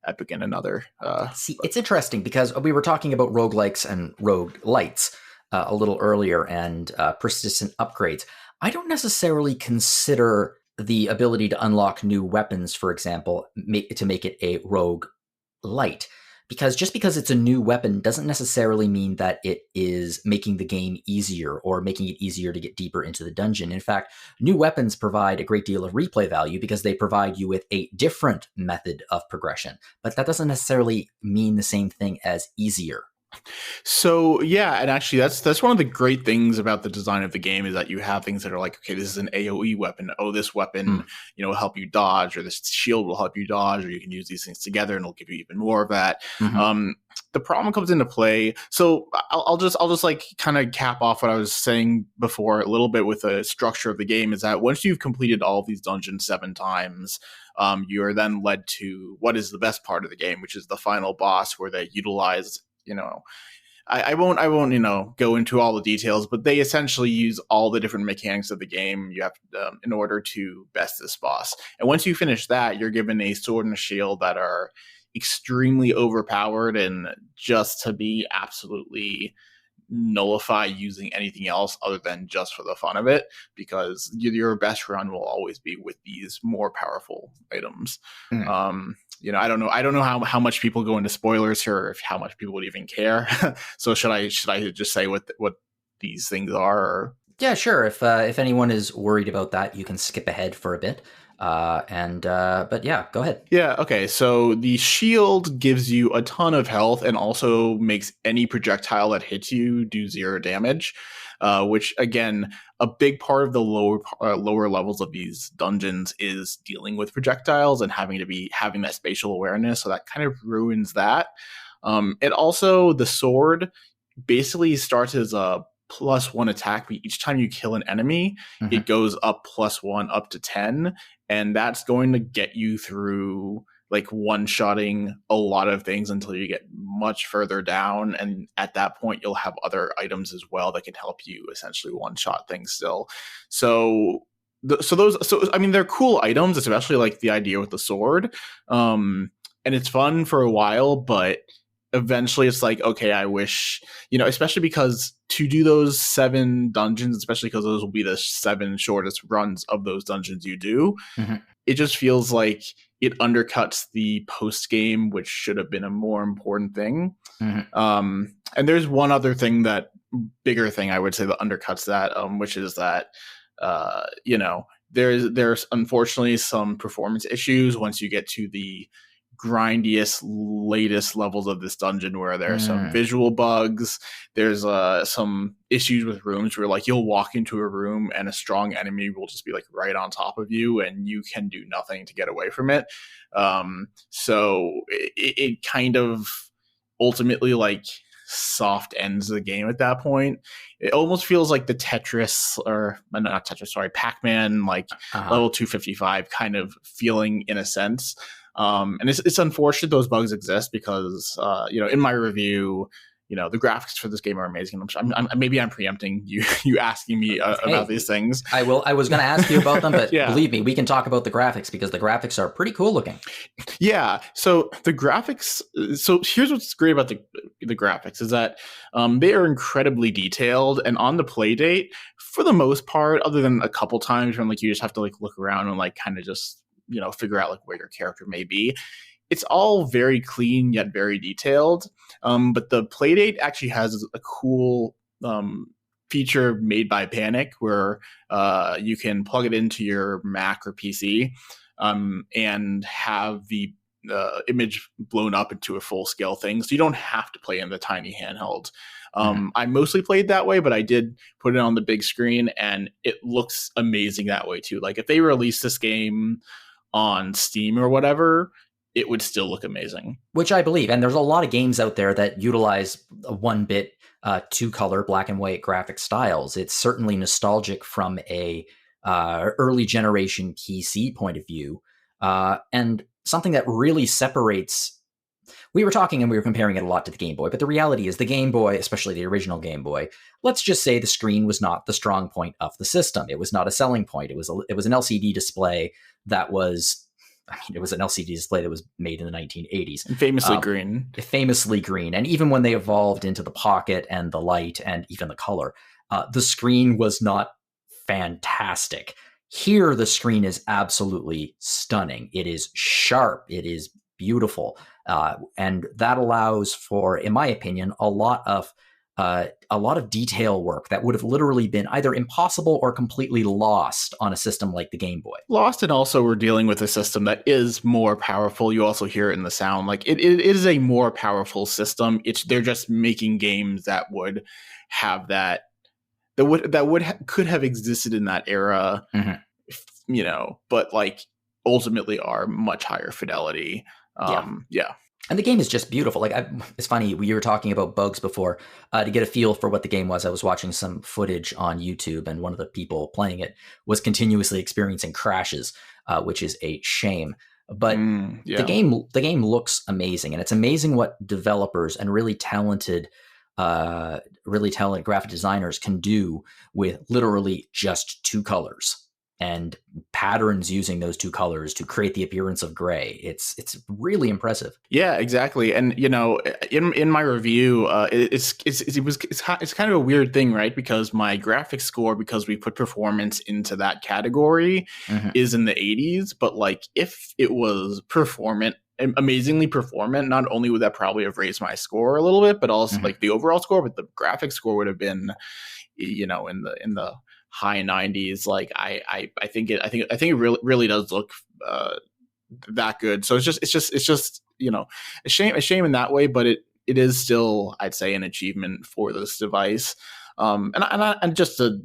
epic in another. It's interesting because we were talking about roguelikes and roguelites a little earlier, and persistent upgrades. I don't necessarily consider the ability to unlock new weapons, for example, to make it a rogue light. Because just because it's a new weapon doesn't necessarily mean that it is making the game easier or making it easier to get deeper into the dungeon. In fact, new weapons provide a great deal of replay value because they provide you with a different method of progression. But that doesn't necessarily mean the same thing as easier. So yeah, and actually that's one of the great things about the design of the game, is that you have things that are like, okay, this is an AoE weapon. Oh, this weapon, will help you dodge, or this shield will help you dodge, or you can use these things together and it'll give you even more of that. The problem comes into play. So I'll just kind of cap off what I was saying before a little bit with the structure of the game, is that once you've completed all of these dungeons 7 times, you are then led to what is the best part of the game, which is the final boss, where they utilize I won't go into all the details, but they essentially use all the different mechanics of the game you have in order to best this boss. And once you finish that, you're given a sword and a shield that are extremely overpowered, and just to be absolutely nullify using anything else other than just for the fun of it, because your best run will always be with these more powerful items. I don't know how much people go into spoilers here, or how much people would even care. So should I just say what these things are? Or? Yeah, sure. If anyone is worried about that, you can skip ahead for a bit. But yeah, go ahead. Yeah, okay. So the shield gives you a ton of health and also makes any projectile that hits you do 0 damage, which again, a big part of the lower levels of these dungeons is dealing with projectiles and having that spatial awareness. So that kind of ruins that. It also, the sword basically starts as a +1 attack, but each time you kill an enemy, it goes up +1 up to 10, and that's going to get you through like one-shotting a lot of things until you get much further down, and at that point you'll have other items as well that can help you essentially one-shot things still. So I mean, they're cool items, especially like the idea with the sword, and it's fun for a while, but eventually it's like, okay, I wish, especially because to do those 7 dungeons, especially because those will be the 7 shortest runs of those dungeons you do, it just feels like it undercuts the post game, which should have been a more important thing. And there's one other thing, bigger thing I would say that undercuts that, which is that there's unfortunately some performance issues once you get to the grindiest, latest levels of this dungeon, where there are some visual bugs. There's some issues with rooms where like you'll walk into a room and a strong enemy will just be like right on top of you and you can do nothing to get away from it. So it kind of ultimately like soft ends the game at that point. It almost feels like the Pac-Man like level 255 kind of feeling in a sense. And it's unfortunate those bugs exist because, in my review, the graphics for this game are amazing. Maybe I'm preempting you asking me about these things. I was going to ask you about them, but believe me, we can talk about the graphics because the graphics are pretty cool looking. Yeah. So the graphics. So here's what's great about the graphics is that they are incredibly detailed, and on the play date, for the most part, other than a couple times when like you just have to like look around and like kind of just figure out like where your character may be. It's all very clean yet very detailed. But the playdate actually has a cool feature made by Panic where you can plug it into your Mac or PC and have the image blown up into a full scale thing. So you don't have to play in the tiny handheld. I mostly played that way, but I did put it on the big screen and it looks amazing that way too. Like if they release this game on Steam or whatever, it would still look amazing. Which I believe. And there's a lot of games out there that utilize a 1-bit, 2-color, black and white graphic styles. It's certainly nostalgic from a early generation PC point of view. And something that really separates... We were talking and we were comparing it a lot to the Game Boy, but the reality is the Game Boy, especially the original Game Boy, let's just say the screen was not the strong point of the system. It was not a selling point. It was an LCD display that was... it was an LCD display that was made in the 1980s. And famously green. Famously green. And even when they evolved into the pocket and the light and even the color, the screen was not fantastic. Here, the screen is absolutely stunning. It is sharp. It is beautiful. And that allows for, in my opinion, a lot of detail work that would have literally been either impossible or completely lost on a system like the Game Boy. Lost, and also we're dealing with a system that is more powerful. You also hear it in the sound. Like it is a more powerful system. They're just making games that would have could have existed in that era, but like ultimately are much higher fidelity. Yeah. And the game is just beautiful. Like it's funny, we were talking about bugs before. To get a feel for what the game was, I was watching some footage on YouTube, and one of the people playing it was continuously experiencing crashes, which is a shame. But the game looks amazing, and it's amazing what developers and really talented graphic designers can do with literally just 2 colors. And patterns using those 2 colors to create the appearance of gray. It's really impressive. Yeah, exactly. And in my review, it's kind of a weird thing, right? Because my graphics score, because we put performance into that category, is in the 80s. But like, if it was amazingly performant, not only would that probably have raised my score a little bit, but also like the overall score, but the graphics score would have been, in the high 90s. Like I think it really does look that good. So it's just a shame in that way, but it is still, I'd say, an achievement for this device. And just to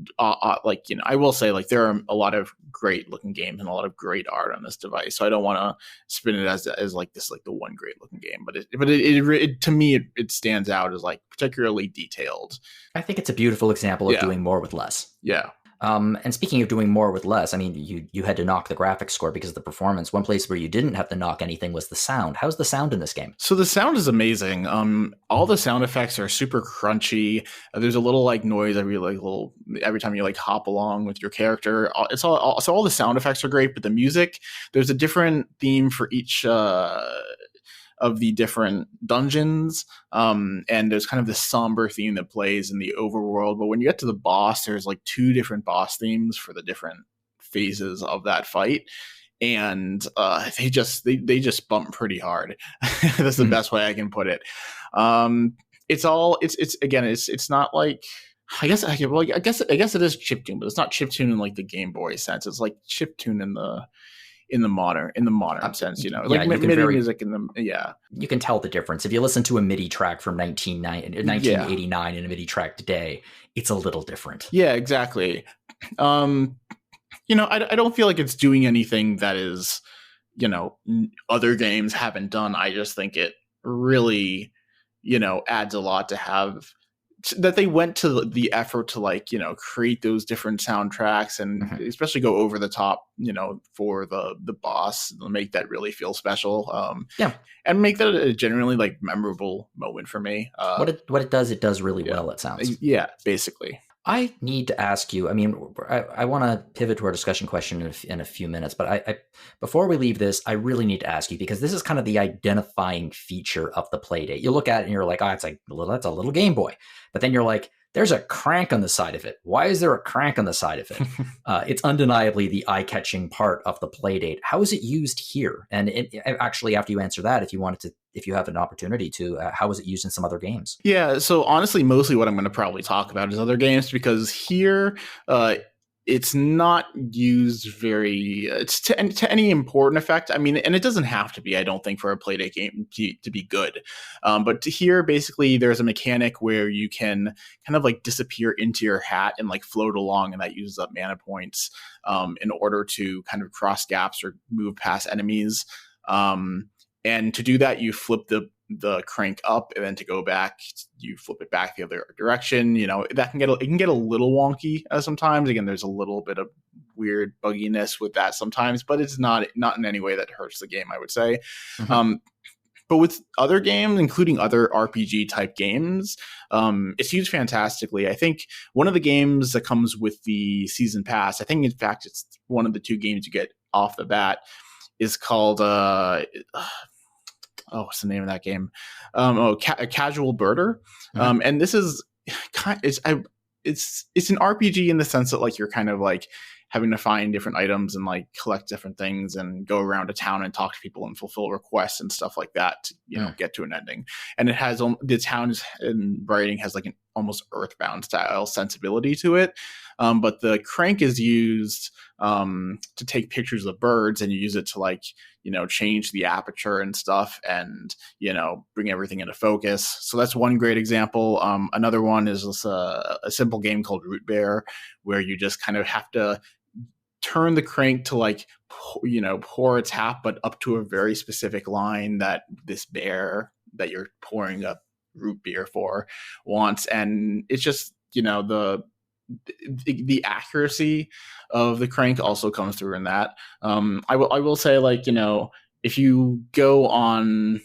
like, you know, I will say like there are a lot of great looking games and a lot of great art on this device, so I don't want to spin it as like this like the one great looking game, but it to me it stands out as like particularly detailed. I think it's a beautiful example of doing more with less. Yeah. And speaking of doing more with less, I mean, you had to knock the graphics score because of the performance. One place where you didn't have to knock anything was the sound. How's the sound in this game? So the sound is amazing. All the sound effects are super crunchy. There's a little like noise every time you like hop along with your character. So all the sound effects are great, but the music, there's a different theme for each of the different dungeons, and there's kind of this somber theme that plays in the overworld, but when you get to the boss, there's like 2 different boss themes for the different phases of that fight, and they just bump pretty hard. That's the best way I can put it. It's not like, I guess it is chiptune, but it's not chiptune in like the Game Boy sense. It's like chiptune in the modern sense, you know, like MIDI music you can tell the difference. If you listen to a MIDI track from 1989 and a MIDI track today, it's a little different. Yeah, exactly. You know, I don't feel like it's doing anything that is, you know, other games haven't done. I just think it really, you know, adds a lot to have that they went to the effort to like, you know, create those different soundtracks and especially go over the top, you know, for the boss, make that really feel special. And make that a genuinely like memorable moment for me. What it does really well, it sounds. Yeah, basically. I need to ask you, I mean, I want to pivot to our discussion question in a few minutes, but I before we leave this, I really need to ask you, because this is kind of the identifying feature of the Playdate. You look at it and you're like, oh, it's like, that's a little Game Boy. But then you're like, there's a crank on the side of it. Why is there a crank on the side of it? It's undeniably the eye-catching part of the Playdate. How is it used here? And actually, after you answer that, if you have an opportunity to, how is it used in some other games? Yeah, so honestly, mostly what I'm going to probably talk about is other games, because here it's not used very to any important effect. I mean, and it doesn't have to be, I don't think, for a Playdate game to be good. But here, basically, there's a mechanic where you can kind of like disappear into your hat and like float along, and that uses up mana points in order to kind of cross gaps or move past enemies. And to do that, you flip the crank up, and then to go back, you flip it back the other direction. You know, that can get a little wonky sometimes. Again, there's a little bit of weird bugginess with that sometimes, but it's not in any way that hurts the game, I would say. But with other games, including other RPG type games, it's used fantastically. I think one of the games that comes with the season pass, I think in fact it's one of the 2 games you get off the bat, is called what's the name of that game? Casual Birder. And this is it's an RPG in the sense that like you're kind of like having to find different items and like collect different things and go around a town and talk to people and fulfill requests and stuff like that to, you know, get to an ending. And it has the town's writing has like an almost Earthbound style sensibility to it. But the crank is used to take pictures of birds, and you use it to like, you know, change the aperture and stuff, and, you know, bring everything into focus. So that's one great example. Another one is a simple game called Root Bear, where you just kind of have to turn the crank to like, you know, pour its hat, but up to a very specific line that this bear that you're pouring a root beer for wants. And it's just, you know, the accuracy of the crank also comes through in that. I will say, like, you know, if you go online,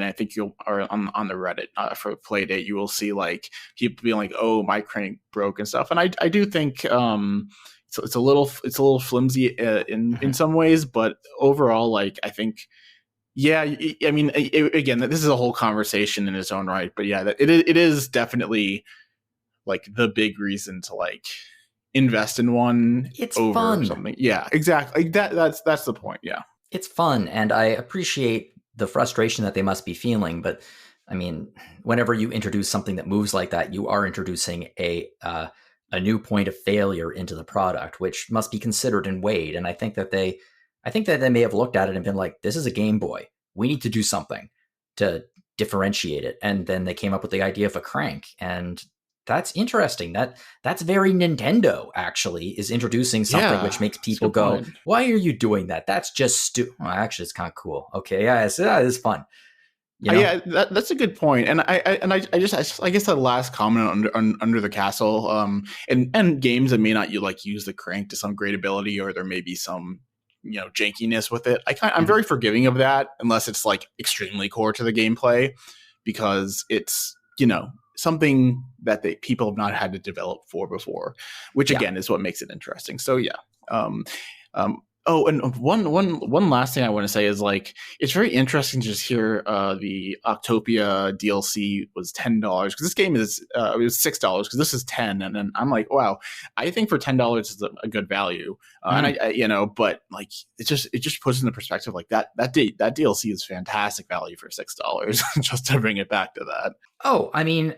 I think or on the Reddit for Playdate, you will see like people being like, "Oh, my crank broke" and stuff. And I do think it's a little flimsy in some ways, but overall, like, I think. Yeah, I mean, again, this is a whole conversation in its own right, but yeah, it is definitely like the big reason to like invest in one. It's over fun. Something. Yeah, exactly. That's the point. Yeah, it's fun, and I appreciate the frustration that they must be feeling. But I mean, whenever you introduce something that moves like that, you are introducing a new point of failure into the product, which must be considered and weighed. And I think that they may have looked at it and been like, "This is a Game Boy. We need to do something to differentiate it." And then they came up with the idea of a crank, and That's interesting. That's very Nintendo, actually, is introducing something which makes people go, point. Why are you doing that? That's just stupid. Well, actually, it's kind of cool. Okay, yeah, it's fun. You know? Yeah, that's a good point. And I guess that last comment under the castle, and games that may not use the crank to some great ability, or there may be some jankiness with it. I'm very forgiving of that, unless it's like extremely core to the gameplay, because it's something that people have not had to develop for before, which again is what makes it interesting. So yeah. Oh, and one last thing I want to say is, like, it's very interesting to just hear the Octopia DLC was $10, because this game is it was $6 because this is $10, and then I'm like, wow, I think for $10 is a good value, and I but like it just puts into perspective, like that DLC is fantastic value for $6 just to bring it back to that. Oh, I mean,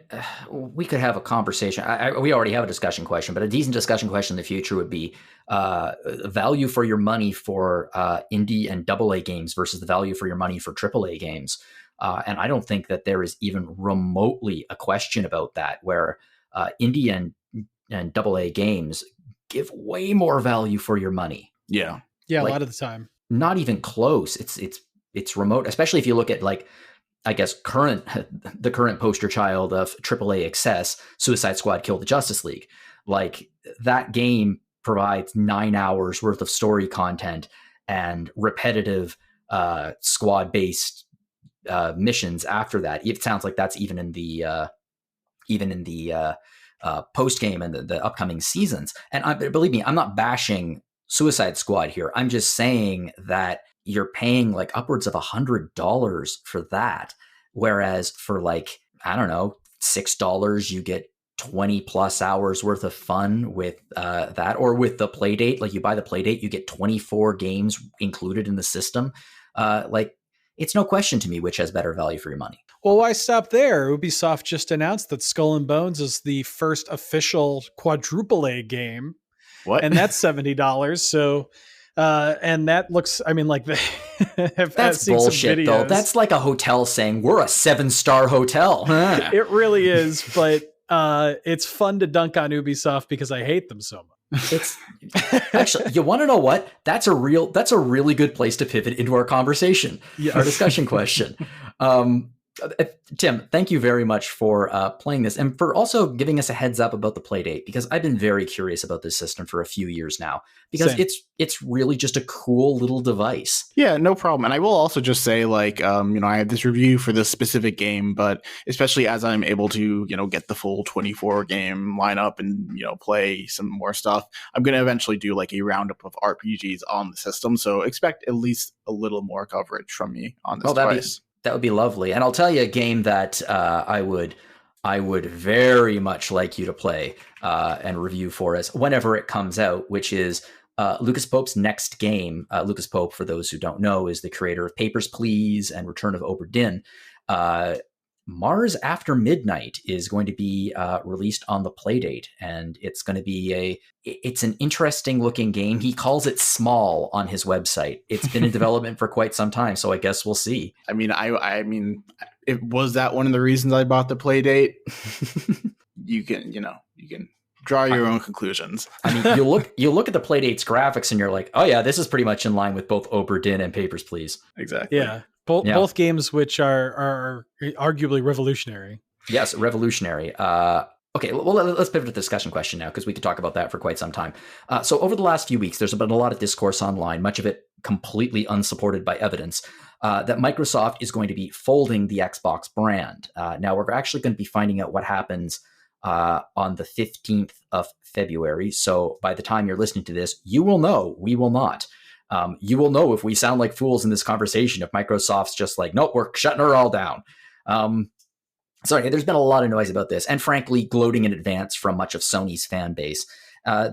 we could have a conversation. We already have a discussion question, but a decent discussion question in the future would be value for your money for indie and AA games versus the value for your money for AAA games. And I don't think that there is even remotely a question about that, where indie and AA games give way more value for your money. Yeah. Yeah, like, a lot of the time. Not even close. It's remote, especially if you look at, like, I guess the current poster child of AAA excess, Suicide Squad Kill the Justice League. Like, that game provides 9 hours worth of story content and repetitive squad-based missions after that. It sounds like that's even in the post game and the upcoming seasons. And believe me, I'm not bashing Suicide Squad here. I'm just saying that you're paying like upwards of $100 for that. Whereas for, like, I don't know, $6, you get 20 plus hours worth of fun with that, or with the Playdate. Like, you buy the Playdate, you get 24 games included in the system. Like, it's no question to me which has better value for your money. Well, why stop there? Ubisoft just announced that Skull and Bones is the first official quadruple A game. What? And that's $70. So and that looks, I mean, like, that's bullshit, though. That's like a hotel saying we're a 7-star hotel. It really is, but it's fun to dunk on Ubisoft because I hate them so much. It's actually, you want to know what? That's a really good place to pivot into our conversation, our discussion question. Tim, thank you very much for playing this, and for also giving us a heads up about the Playdate, because I've been very curious about this system for a few years now, because it's really just a cool little device. Yeah, no problem. And I will also just say, like, I have this review for this specific game, but especially as I'm able to, get the full 24 game lineup and, play some more stuff, I'm going to eventually do like a roundup of RPGs on the system. So expect at least a little more coverage from me on this device. That would be lovely. And I'll tell you a game that I would very much like you to play and review for us whenever it comes out, which is Lucas Pope's next game. Lucas Pope, for those who don't know, is the creator of Papers, Please and Return of Obra Dinn. Mars After Midnight is going to be released on the Playdate, and it's going to be it's an interesting looking game. He calls it small on his website. It's been in development for quite some time, so I guess we'll see. I mean, it was that one of the reasons I bought the Playdate. You can draw your own conclusions. I mean, you look at the Playdate's graphics and you're like, oh yeah, this is pretty much in line with both Obra Dinn and Papers, Please. Exactly. Yeah. Both games which are arguably revolutionary. Yes, revolutionary. Okay, well, let's pivot to the discussion question now, because we could talk about that for quite some time. So over the last few weeks, there's been a lot of discourse online, much of it completely unsupported by evidence, that Microsoft is going to be folding the Xbox brand. Now, we're actually going to be finding out what happens on the 15th of February. So by the time you're listening to this, you will know. We will not. You will know if we sound like fools in this conversation, if Microsoft's just like, nope, we're shutting her all down. Sorry, there's been a lot of noise about this, and frankly, gloating in advance from much of Sony's fan base.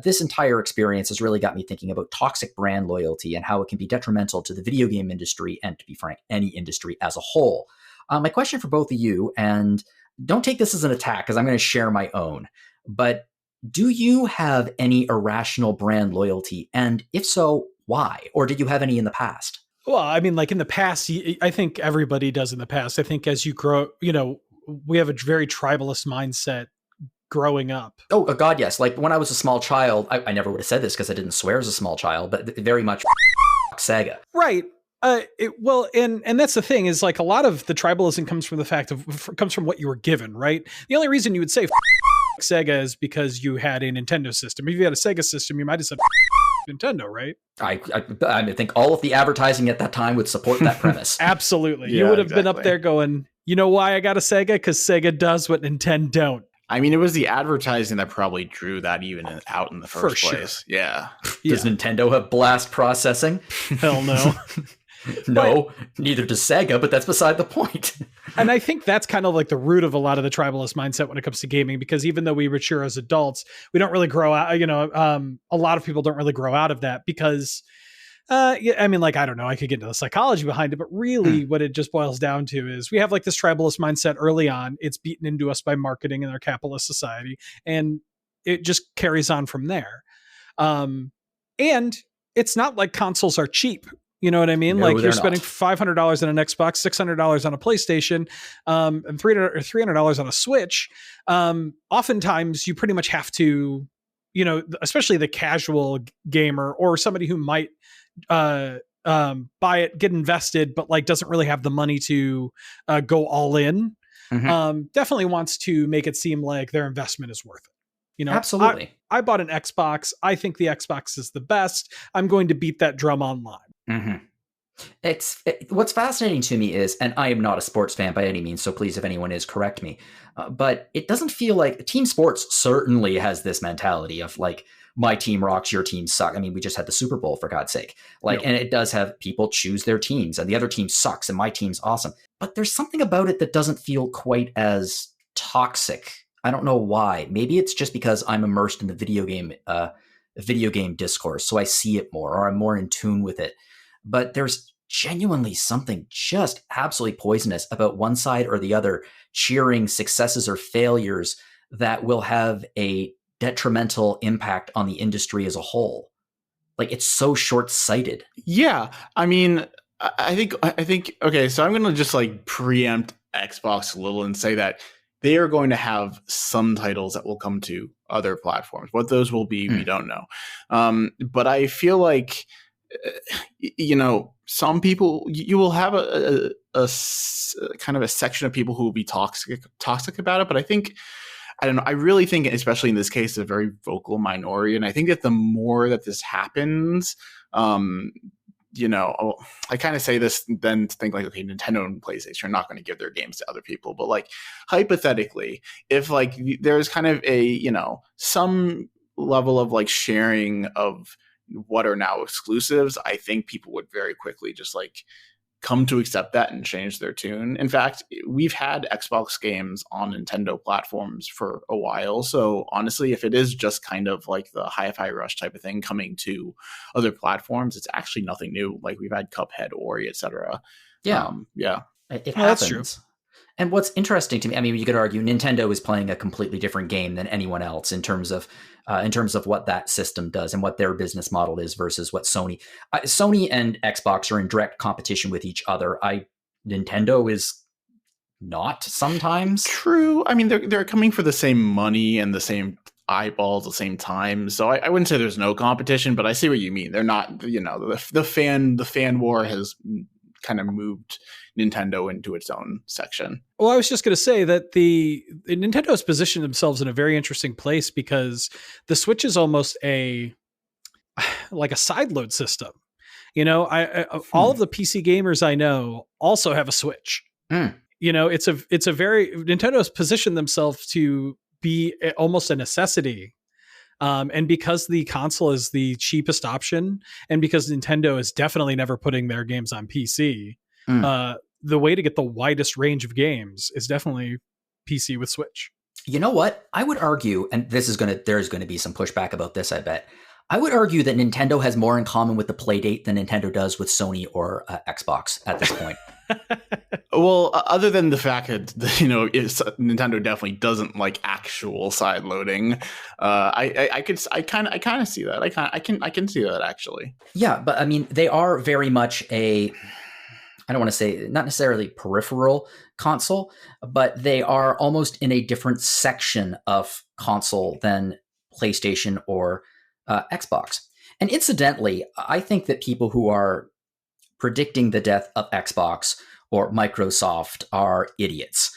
This entire experience has really got me thinking about toxic brand loyalty and how it can be detrimental to the video game industry and, to be frank, any industry as a whole. My question for both of you, and don't take this as an attack because I'm going to share my own, but do you have any irrational brand loyalty? And if so, why? Or did you have any in the past? Well, I mean, like in the past, I think everybody does in the past. I think as you grow, we have a very tribalist mindset growing up. Oh, God, yes. Like when I was a small child, I never would have said this because I didn't swear as a small child, but very much Sega. Right. And that's the thing is like a lot of the tribalism comes from the fact of comes from what you were given, right? The only reason you would say Sega is because you had a Nintendo system. If you had a Sega system, you might have said Nintendo, right? I think all of the advertising at that time would support that premise. Absolutely. Yeah, You would have been up there going, you know why I got a Sega? Because Sega does what Nintendo don't. I mean, it was the advertising that probably drew that even out in the first place. Sure. Yeah. Does Nintendo have blast processing? Hell no. No, neither does Sega, but that's beside the point. And I think that's kind of like the root of a lot of the tribalist mindset when it comes to gaming, because even though we mature as adults, we don't really grow out, a lot of people don't really grow out of that because, I mean, like, I don't know, I could get into the psychology behind it, but really what it just boils down to is we have like this tribalist mindset early on. It's beaten into us by marketing in our capitalist society, and it just carries on from there. And it's not like consoles are cheap. You know what I mean? No, like you're not. spending $500 on an Xbox, $600 on a PlayStation, and $300 on a Switch. Oftentimes you pretty much have to, especially the casual gamer or somebody who might buy it, get invested, but like doesn't really have the money to go all in. Definitely wants to make it seem like their investment is worth it. Absolutely. I bought an Xbox. I think the Xbox is the best. I'm going to beat that drum online. What's fascinating to me is, and I am not a sports fan by any means, so please, if anyone is, correct me. But it doesn't feel like team sports certainly has this mentality of like, my team rocks, your team suck. I mean, we just had the Super Bowl, for God's sake. And it does have people choose their teams, and the other team sucks, and my team's awesome. But there's something about it that doesn't feel quite as toxic. I don't know why. Maybe it's just because I'm immersed in the video game discourse, so I see it more, or I'm more in tune with it. But there's genuinely something just absolutely poisonous about one side or the other cheering successes or failures that will have a detrimental impact on the industry as a whole. Like, it's so short-sighted. Yeah. I mean, I think, okay, so I'm going to just like preempt Xbox a little and say that they are going to have some titles that will come to other platforms. What those will be, we don't know. But I feel like, some people, you will have a kind of a section of people who will be toxic about it. But I don't know. I really think, especially in this case, a very vocal minority. And I think that the more that this happens, I kind of say this then to think like, okay, Nintendo and PlayStation are not going to give their games to other people. But like, hypothetically, if like there's kind of a, some level of like sharing of what are now exclusives, I think people would very quickly just like come to accept that and change their tune. In fact, we've had Xbox games on Nintendo platforms for a while. So honestly, if it is just kind of like the Hi-Fi Rush type of thing coming to other platforms, it's actually nothing new. Like we've had Cuphead, Ori, etc. Yeah. It happens. That's true. And what's interesting to me, I mean, you could argue Nintendo is playing a completely different game than anyone else in terms of what that system does and what their business model is versus what Sony and Xbox are in direct competition with each other. Nintendo is not sometimes. True. I mean, they're coming for the same money and the same eyeballs at the same time. So I wouldn't say there's no competition, but I see what you mean. They're not, the fan war has kind of moved Nintendo into its own section. Well, I was just going to say that the Nintendo has positioned themselves in a very interesting place because the Switch is almost like a sideload system. All of the PC gamers I know also have a Switch. It's a very, Nintendo has positioned themselves to be almost a necessity. And because the console is the cheapest option, and because Nintendo is definitely never putting their games on PC, the way to get the widest range of games is definitely PC with Switch. You know what? I would argue, and there's going to be some pushback about this, I bet. I would argue that Nintendo has more in common with the Playdate than Nintendo does with Sony or Xbox at this point. Well, other than the fact that Nintendo definitely doesn't like actual side loading, I kind of see that. I can see that actually. Yeah, but I mean, they are very much I don't want to say not necessarily peripheral console, but they are almost in a different section of console than PlayStation or Xbox. And incidentally, I think that people who are predicting the death of Xbox or Microsoft are idiots.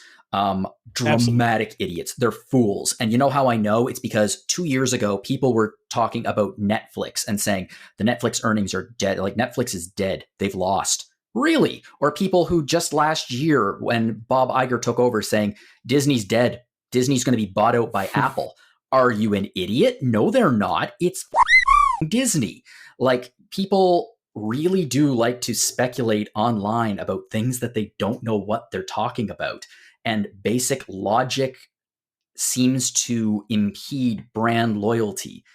Dramatic idiots. They're fools. And you know how I know? It's because 2 years ago, people were talking about Netflix and saying the Netflix earnings are dead. Like, Netflix is dead. They've lost. Really? Or people who just last year, when Bob Iger took over, saying Disney's dead. Disney's going to be bought out by Apple. Are you an idiot? No, they're not. It's Disney. Like, people really do like to speculate online about things that they don't know what they're talking about. And basic logic seems to impede brand loyalty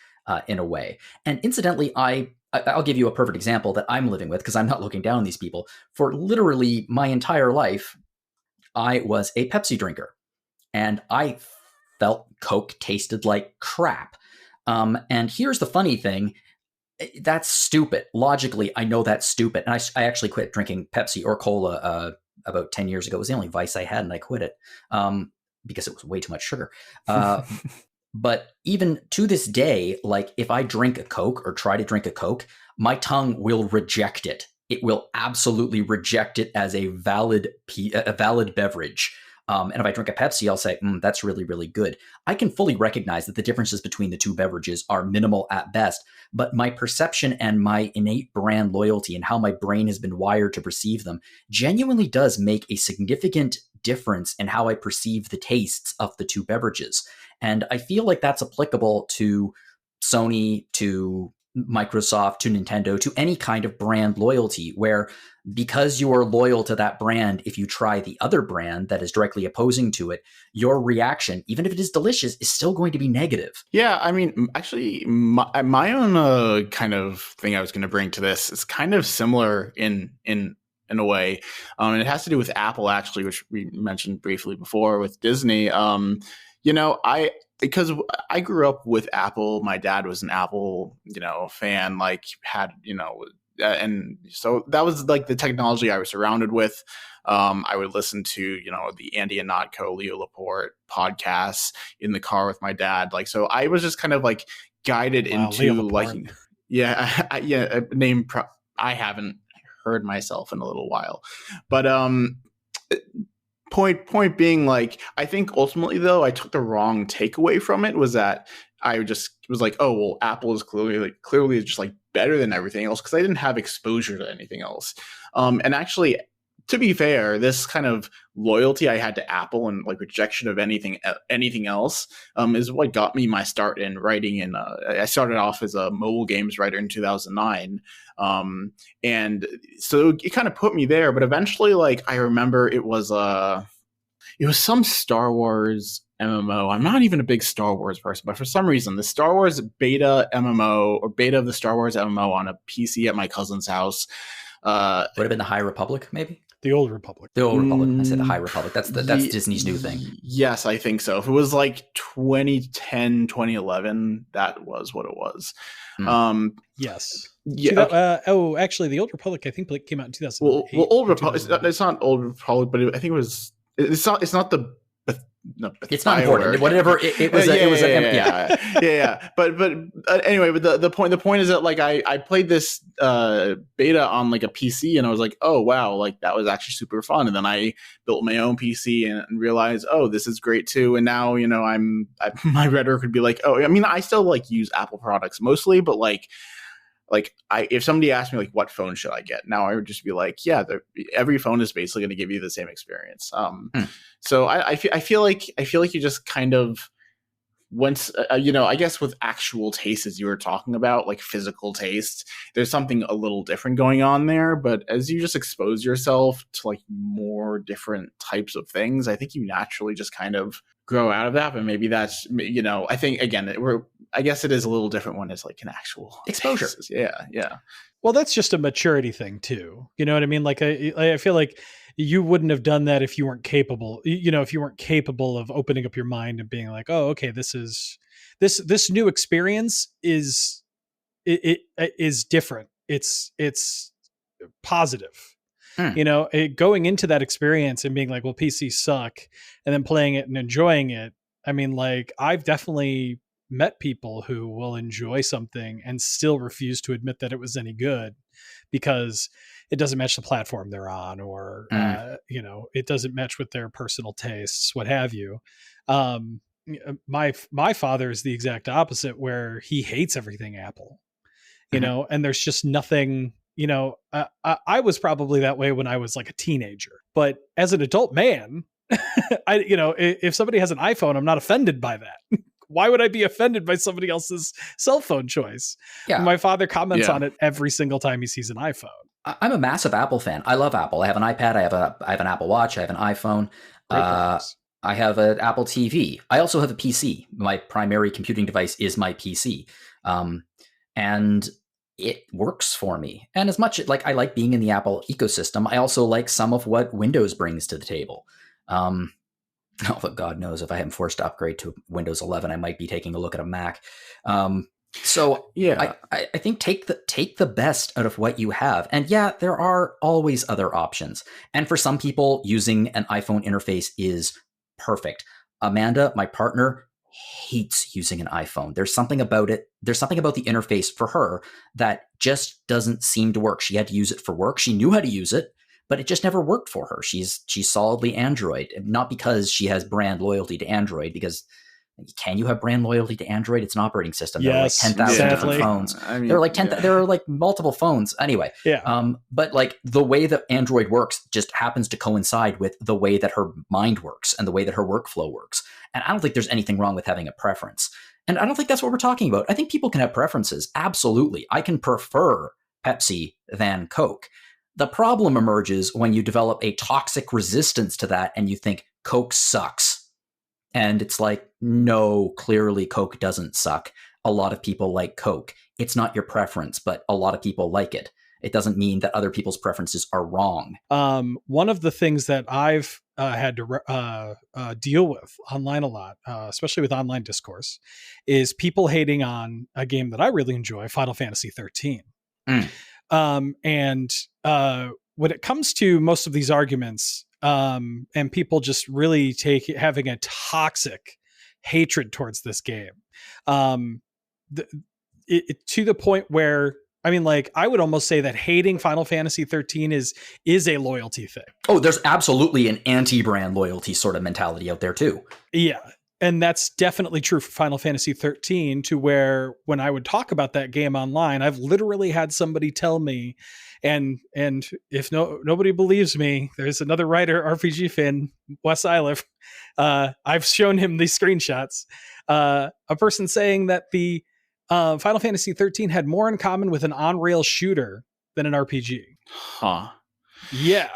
in a way. And incidentally, I'll give you a perfect example that I'm living with, because I'm not looking down on these people. For literally my entire life, I was a Pepsi drinker, and I felt Coke tasted like crap. And here's the funny thing. That's stupid. Logically, I know that's stupid. And I actually quit drinking Pepsi or cola about 10 years ago. It was the only vice I had, and I quit it because it was way too much sugar. But even to this day, like, if I drink a Coke or try to drink a Coke, my tongue will reject it. It will absolutely reject it as a valid beverage. And if I drink a Pepsi, I'll say, that's really, really good. I can fully recognize that the differences between the two beverages are minimal at best, but my perception and my innate brand loyalty and how my brain has been wired to perceive them genuinely does make a significant difference in how I perceive the tastes of the two beverages. And I feel like that's applicable to Sony, to Microsoft, to Nintendo, to any kind of brand loyalty, where because you are loyal to that brand, if you try the other brand that is directly opposing to it, your reaction, even if it is delicious, is still going to be negative. Yeah, I mean, actually, my own kind of thing I was going to bring to this is kind of similar in a way. And it has to do with Apple, actually, which we mentioned briefly before with Disney. Because I grew up with Apple. My dad was an Apple, fan, like, had, and so that was like the technology I was surrounded with. I would listen to, the Andy Ihnatko, Leo Laporte podcasts in the car with my dad. Like, so I was just kind of like guided into like, I haven't heard myself in a little while, but point being, like, I think ultimately, though, I took the wrong takeaway from it, was that I just was like, oh, well, Apple is clearly just like better than everything else, because I didn't have exposure to anything else. And actually, to be fair, this kind of loyalty I had to Apple and like rejection of anything else is what got me my start in writing. And I started off as a mobile games writer in 2009. And so it kind of put me there. But eventually, like, I remember it was some Star Wars MMO. I'm not even a big Star Wars person, but for some reason, the Star Wars beta MMO, or beta of the Star Wars MMO on a PC at my cousin's house. Would have been the High Republic, maybe? The Old Republic. The Old Republic. I said the High Republic. That's Disney's new thing. Yes, I think so. If it was like 2010, 2011, that was what it was. Yes. Yeah. Actually, the Old Republic, I think, came out in 2008. Well, Old Republic. It's not Old Republic, but I think it was. It's not the. No, it's not important. Whatever it was. Yeah. But anyway, but the point is that, like, I played this beta on like a PC, and I was like, oh wow, like that was actually super fun. And then I built my own PC and realized, oh, this is great too. And now my rhetoric would be like, oh, I mean, I still like use Apple products mostly, but like if somebody asked me like what phone should I get now, I would just be like, yeah, every phone is basically going to give you the same experience. So I feel like you just kind of, once I guess with actual taste, as you were talking about, like physical taste, there's something a little different going on there. But as you just expose yourself to like more different types of things, I think you naturally just kind of grow out of that. But maybe that's, I think, again, I guess it is a little different when it's like an actual exposure. Taste. Yeah. Well, that's just a maturity thing too. You know what I mean? Like, I feel like you wouldn't have done that if you weren't capable, if you weren't capable of opening up your mind and being like, oh, okay, this new experience is different. It's positive. Going into that experience and being like, well, PCs suck, and then playing it and enjoying it. I mean, like, I've definitely met people who will enjoy something and still refuse to admit that it was any good because it doesn't match the platform they're on, or it doesn't match with their personal tastes, what have you. Um, my father is the exact opposite, where he hates everything Apple, and there's just nothing. I was probably that way when I was like a teenager, but as an adult man, if somebody has an iPhone, I'm not offended by that. Why would I be offended by somebody else's cell phone choice? Yeah. My father comments on it every single time he sees an iPhone. I'm a massive Apple fan. I love Apple. I have an iPad. I have an Apple Watch. I have an iPhone. I have an Apple TV. I also have a PC. My primary computing device is my PC. And it works for me. And as much like I like being in the Apple ecosystem, I also like some of what Windows brings to the table. Although God knows if I am forced to upgrade to Windows 11, I might be taking a look at a Mac. So yeah, I think take the best out of what you have. And yeah, there are always other options. And for some people, using an iPhone interface is perfect. Amanda, my partner, hates using an iPhone. There's something about it. There's something about the interface for her that just doesn't seem to work. She had to use it for work. She knew how to use it, but it just never worked for her. She's solidly Android, not because she has brand loyalty to Android, because can you have brand loyalty to Android? It's an operating system. Yes, there are like 10,000 different phones. I mean, there are like multiple phones. Anyway, but like the way that Android works just happens to coincide with the way that her mind works and the way that her workflow works. And I don't think there's anything wrong with having a preference. And I don't think that's what we're talking about. I think people can have preferences. Absolutely. I can prefer Pepsi than Coke. The problem emerges when you develop a toxic resistance to that and you think Coke sucks. And it's like, no, clearly Coke doesn't suck. A lot of people like Coke. It's not your preference, but a lot of people like it. It doesn't mean that other people's preferences are wrong. One of the things that I've had to deal with online a lot, especially with online discourse, is people hating on a game that I really enjoy, Final Fantasy 13. And when it comes to most of these arguments, and people just really having a toxic hatred towards this game, to the point where, I mean, like, I would almost say that hating Final Fantasy 13 is a loyalty thing. Oh, there's absolutely an anti-brand loyalty sort of mentality out there too. Yeah. And that's definitely true for Final Fantasy 13, to where when I would talk about that game online, I've literally had somebody tell me, and if nobody believes me, there's another writer, RPG fan, Wes Iliff. I've shown him these screenshots. A person saying that the Final Fantasy 13 had more in common with an on-rail shooter than an RPG. Huh. Yeah.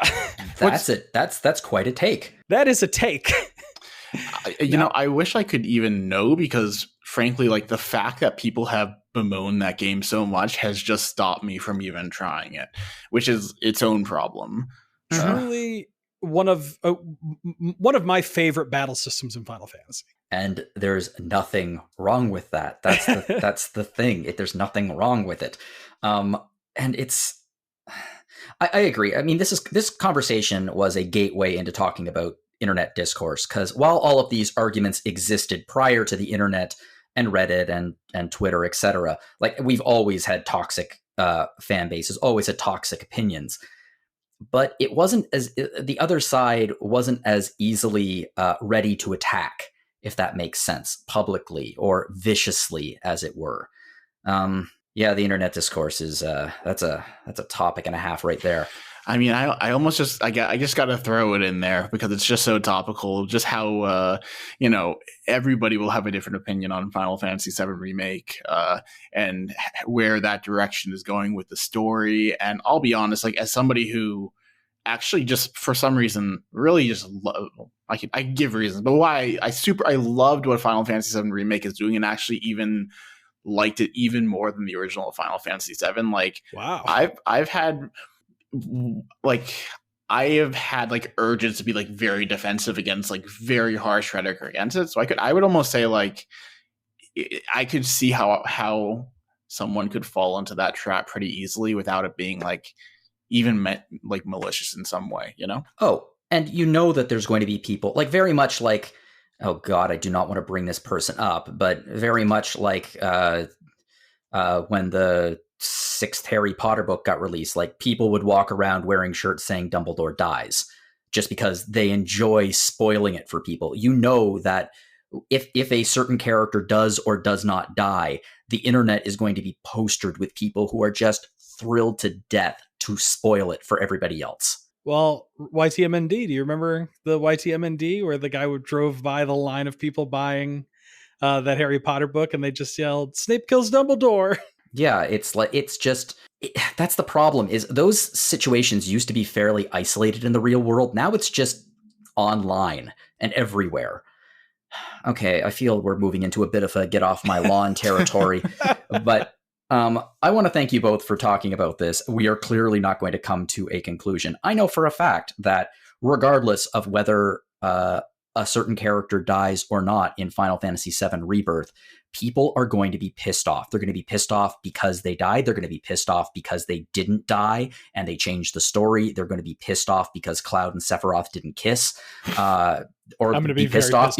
That's quite a take. That is a take. I wish I could even know, because frankly, like, the fact that people have bemoaned that game so much has just stopped me from even trying it, which is its own problem. Truly one of my favorite battle systems in Final Fantasy. And there's nothing wrong with that. That's the thing. There's nothing wrong with it. And it's, I agree. I mean, this conversation was a gateway into talking about internet discourse, because while all of these arguments existed prior to the internet and Reddit and Twitter, etc., like, we've always had toxic fan bases, always had toxic opinions, but it wasn't as, the other side wasn't as easily ready to attack, if that makes sense, publicly or viciously, as it were. Yeah, the internet discourse is that's a topic and a half right there. I mean, I almost just I just got to throw it in there because it's just so topical. Just how everybody will have a different opinion on Final Fantasy VII Remake and where that direction is going with the story. And I'll be honest, like, as somebody who actually just for some reason really just I can give reasons, but why I loved what Final Fantasy VII Remake is doing, and actually even liked it even more than the original Final Fantasy VII. Like, wow, I've had like urges to be like very defensive against like very harsh rhetoric against it. So I would almost say like I could see how someone could fall into that trap pretty easily without it being like even like malicious in some way, you know? Oh, and you know that there's going to be people like very much like oh God, I do not want to bring this person up, but very much like when the sixth Harry Potter book got released, like people would walk around wearing shirts saying Dumbledore dies just because they enjoy spoiling it for people. You know that if a certain character does or does not die, the internet is going to be postered with people who are just thrilled to death to spoil it for everybody else. Well, YTMND, do you remember the YTMND where the guy drove by the line of people buying that Harry Potter book and they just yelled, Snape kills Dumbledore? Yeah, that's the problem, is those situations used to be fairly isolated in the real world. Now it's just online and everywhere. Okay, I feel we're moving into a bit of a get off my lawn territory, but I want to thank you both for talking about this. We are clearly not going to come to a conclusion. I know for a fact that regardless of whether a certain character dies or not in Final Fantasy VII Rebirth, people are going to be pissed off. They're going to be pissed off because they died. They're going to be pissed off because they didn't die and they changed the story. They're going to be pissed off because Cloud and Sephiroth didn't kiss. Or I'm going to be pissed off,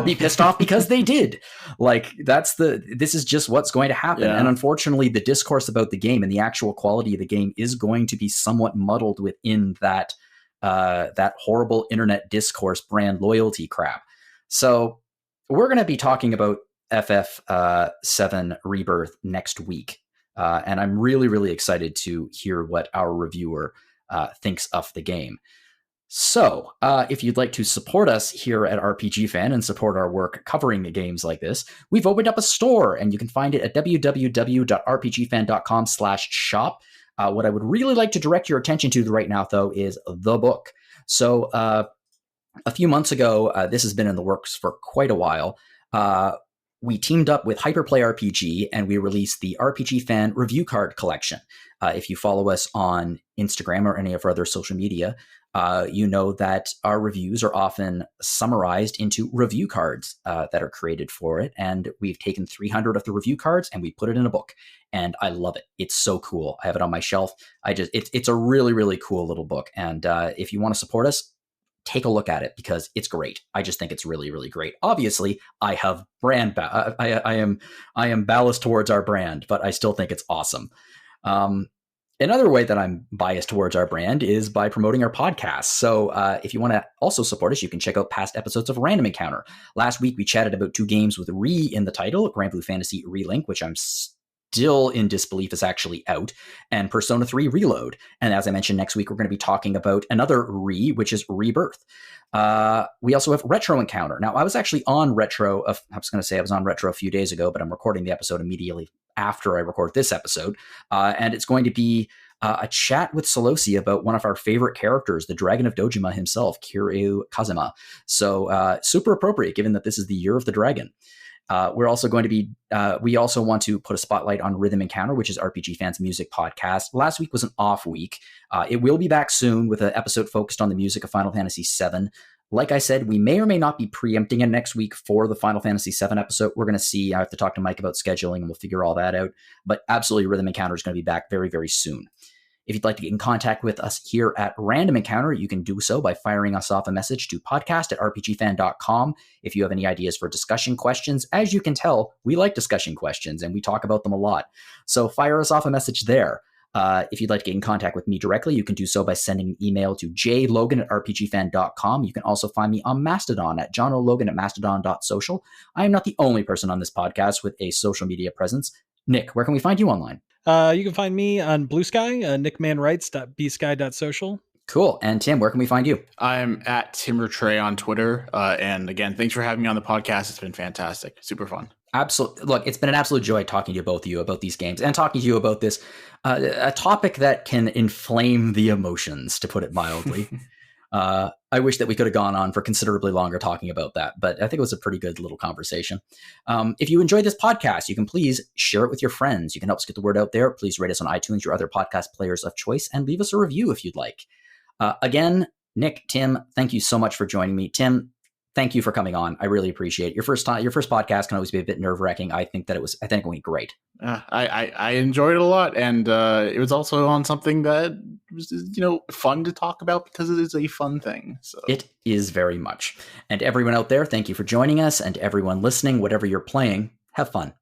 be pissed off because they did. Like, this is just what's going to happen. Yeah. And unfortunately, the discourse about the game and the actual quality of the game is going to be somewhat muddled within that horrible internet discourse brand loyalty crap. So we're going to be talking about FF7 Rebirth next week. And I'm really, really excited to hear what our reviewer thinks of the game. So if you'd like to support us here at RPG Fan and support our work covering games like this, we've opened up a store and you can find it at www.rpgfan.com/shop. What I would really like to direct your attention to right now, though, is the book. So a few months ago, this has been in the works for quite a while. We teamed up with Hyperplay RPG and we released the RPG Fan Review Card Collection. If you follow us on Instagram or any of our other social media, you know that our reviews are often summarized into review cards that are created for it. And we've taken 300 of the review cards and we put it in a book. And I love it. It's so cool. I have it on my shelf. It's a really, really cool little book. And if you want to support us, take a look at it because it's great. I just think it's really, really great. Obviously, I have brand I am ballast towards our brand, but I still think it's awesome. Another way that I'm biased towards our brand is by promoting our podcast. So if you want to also support us, you can check out past episodes of Random Encounter. Last week, we chatted about 2 games with Re in the title, Grand Blue Fantasy Relink, which I'm still in disbelief is actually out, and Persona 3 Reload. And as I mentioned, next week, we're going to be talking about another Re, which is Rebirth. We also have Retro Encounter. Now, I was actually on Retro. I was on Retro a few days ago, but I'm recording the episode immediately after I record this episode. And it's going to be a chat with Solosi about one of our favorite characters, the Dragon of Dojima himself, Kiryu Kazuma. So super appropriate, given that this is the year of the dragon. We're also going to be, we also want to put a spotlight on Rhythm Encounter, which is RPG Fans music podcast. Last week was an off week. It will be back soon with an episode focused on the music of Final Fantasy VII. Like I said, we may or may not be preempting it next week for the Final Fantasy VII episode. We're going to see. I have to talk to Mike about scheduling and we'll figure all that out. But absolutely, Rhythm Encounter is going to be back very, very soon. If you'd like to get in contact with us here at Random Encounter, you can do so by firing us off a message to podcast@rpgfan.com. If you have any ideas for discussion questions, as you can tell, we like discussion questions and we talk about them a lot. So fire us off a message there. If you'd like to get in contact with me directly, you can do so by sending an email to jlogan@rpgfan.com. You can also find me on Mastodon at jonologan@mastodon.social. I am not the only person on this podcast with a social media presence. Nick, where can we find you online? You can find me on Blue Sky, nickmanwrites.bsky.social. Cool. And Tim, where can we find you? I'm at Tim Rattray on Twitter. And again, thanks for having me on the podcast. It's been fantastic. Super fun. Absolutely. Look, it's been an absolute joy talking to both of you about these games and talking to you about this, a topic that can inflame the emotions, to put it mildly. I wish that we could have gone on for considerably longer talking about that, but I think it was a pretty good little conversation. If you enjoyed this podcast, you can please share it with your friends. You can help us get the word out there. Please rate us on iTunes, your other podcast players of choice, and leave us a review if you'd like. Again, Nick, Tim, thank you so much for joining me. Tim, thank you for coming on. I really appreciate it. Your first podcast can always be a bit nerve-wracking. I think it went great. I enjoyed it a lot, and it was also on something that was, fun to talk about because it is a fun thing. So it is very much. And everyone out there, thank you for joining us, and everyone listening, whatever you're playing, have fun.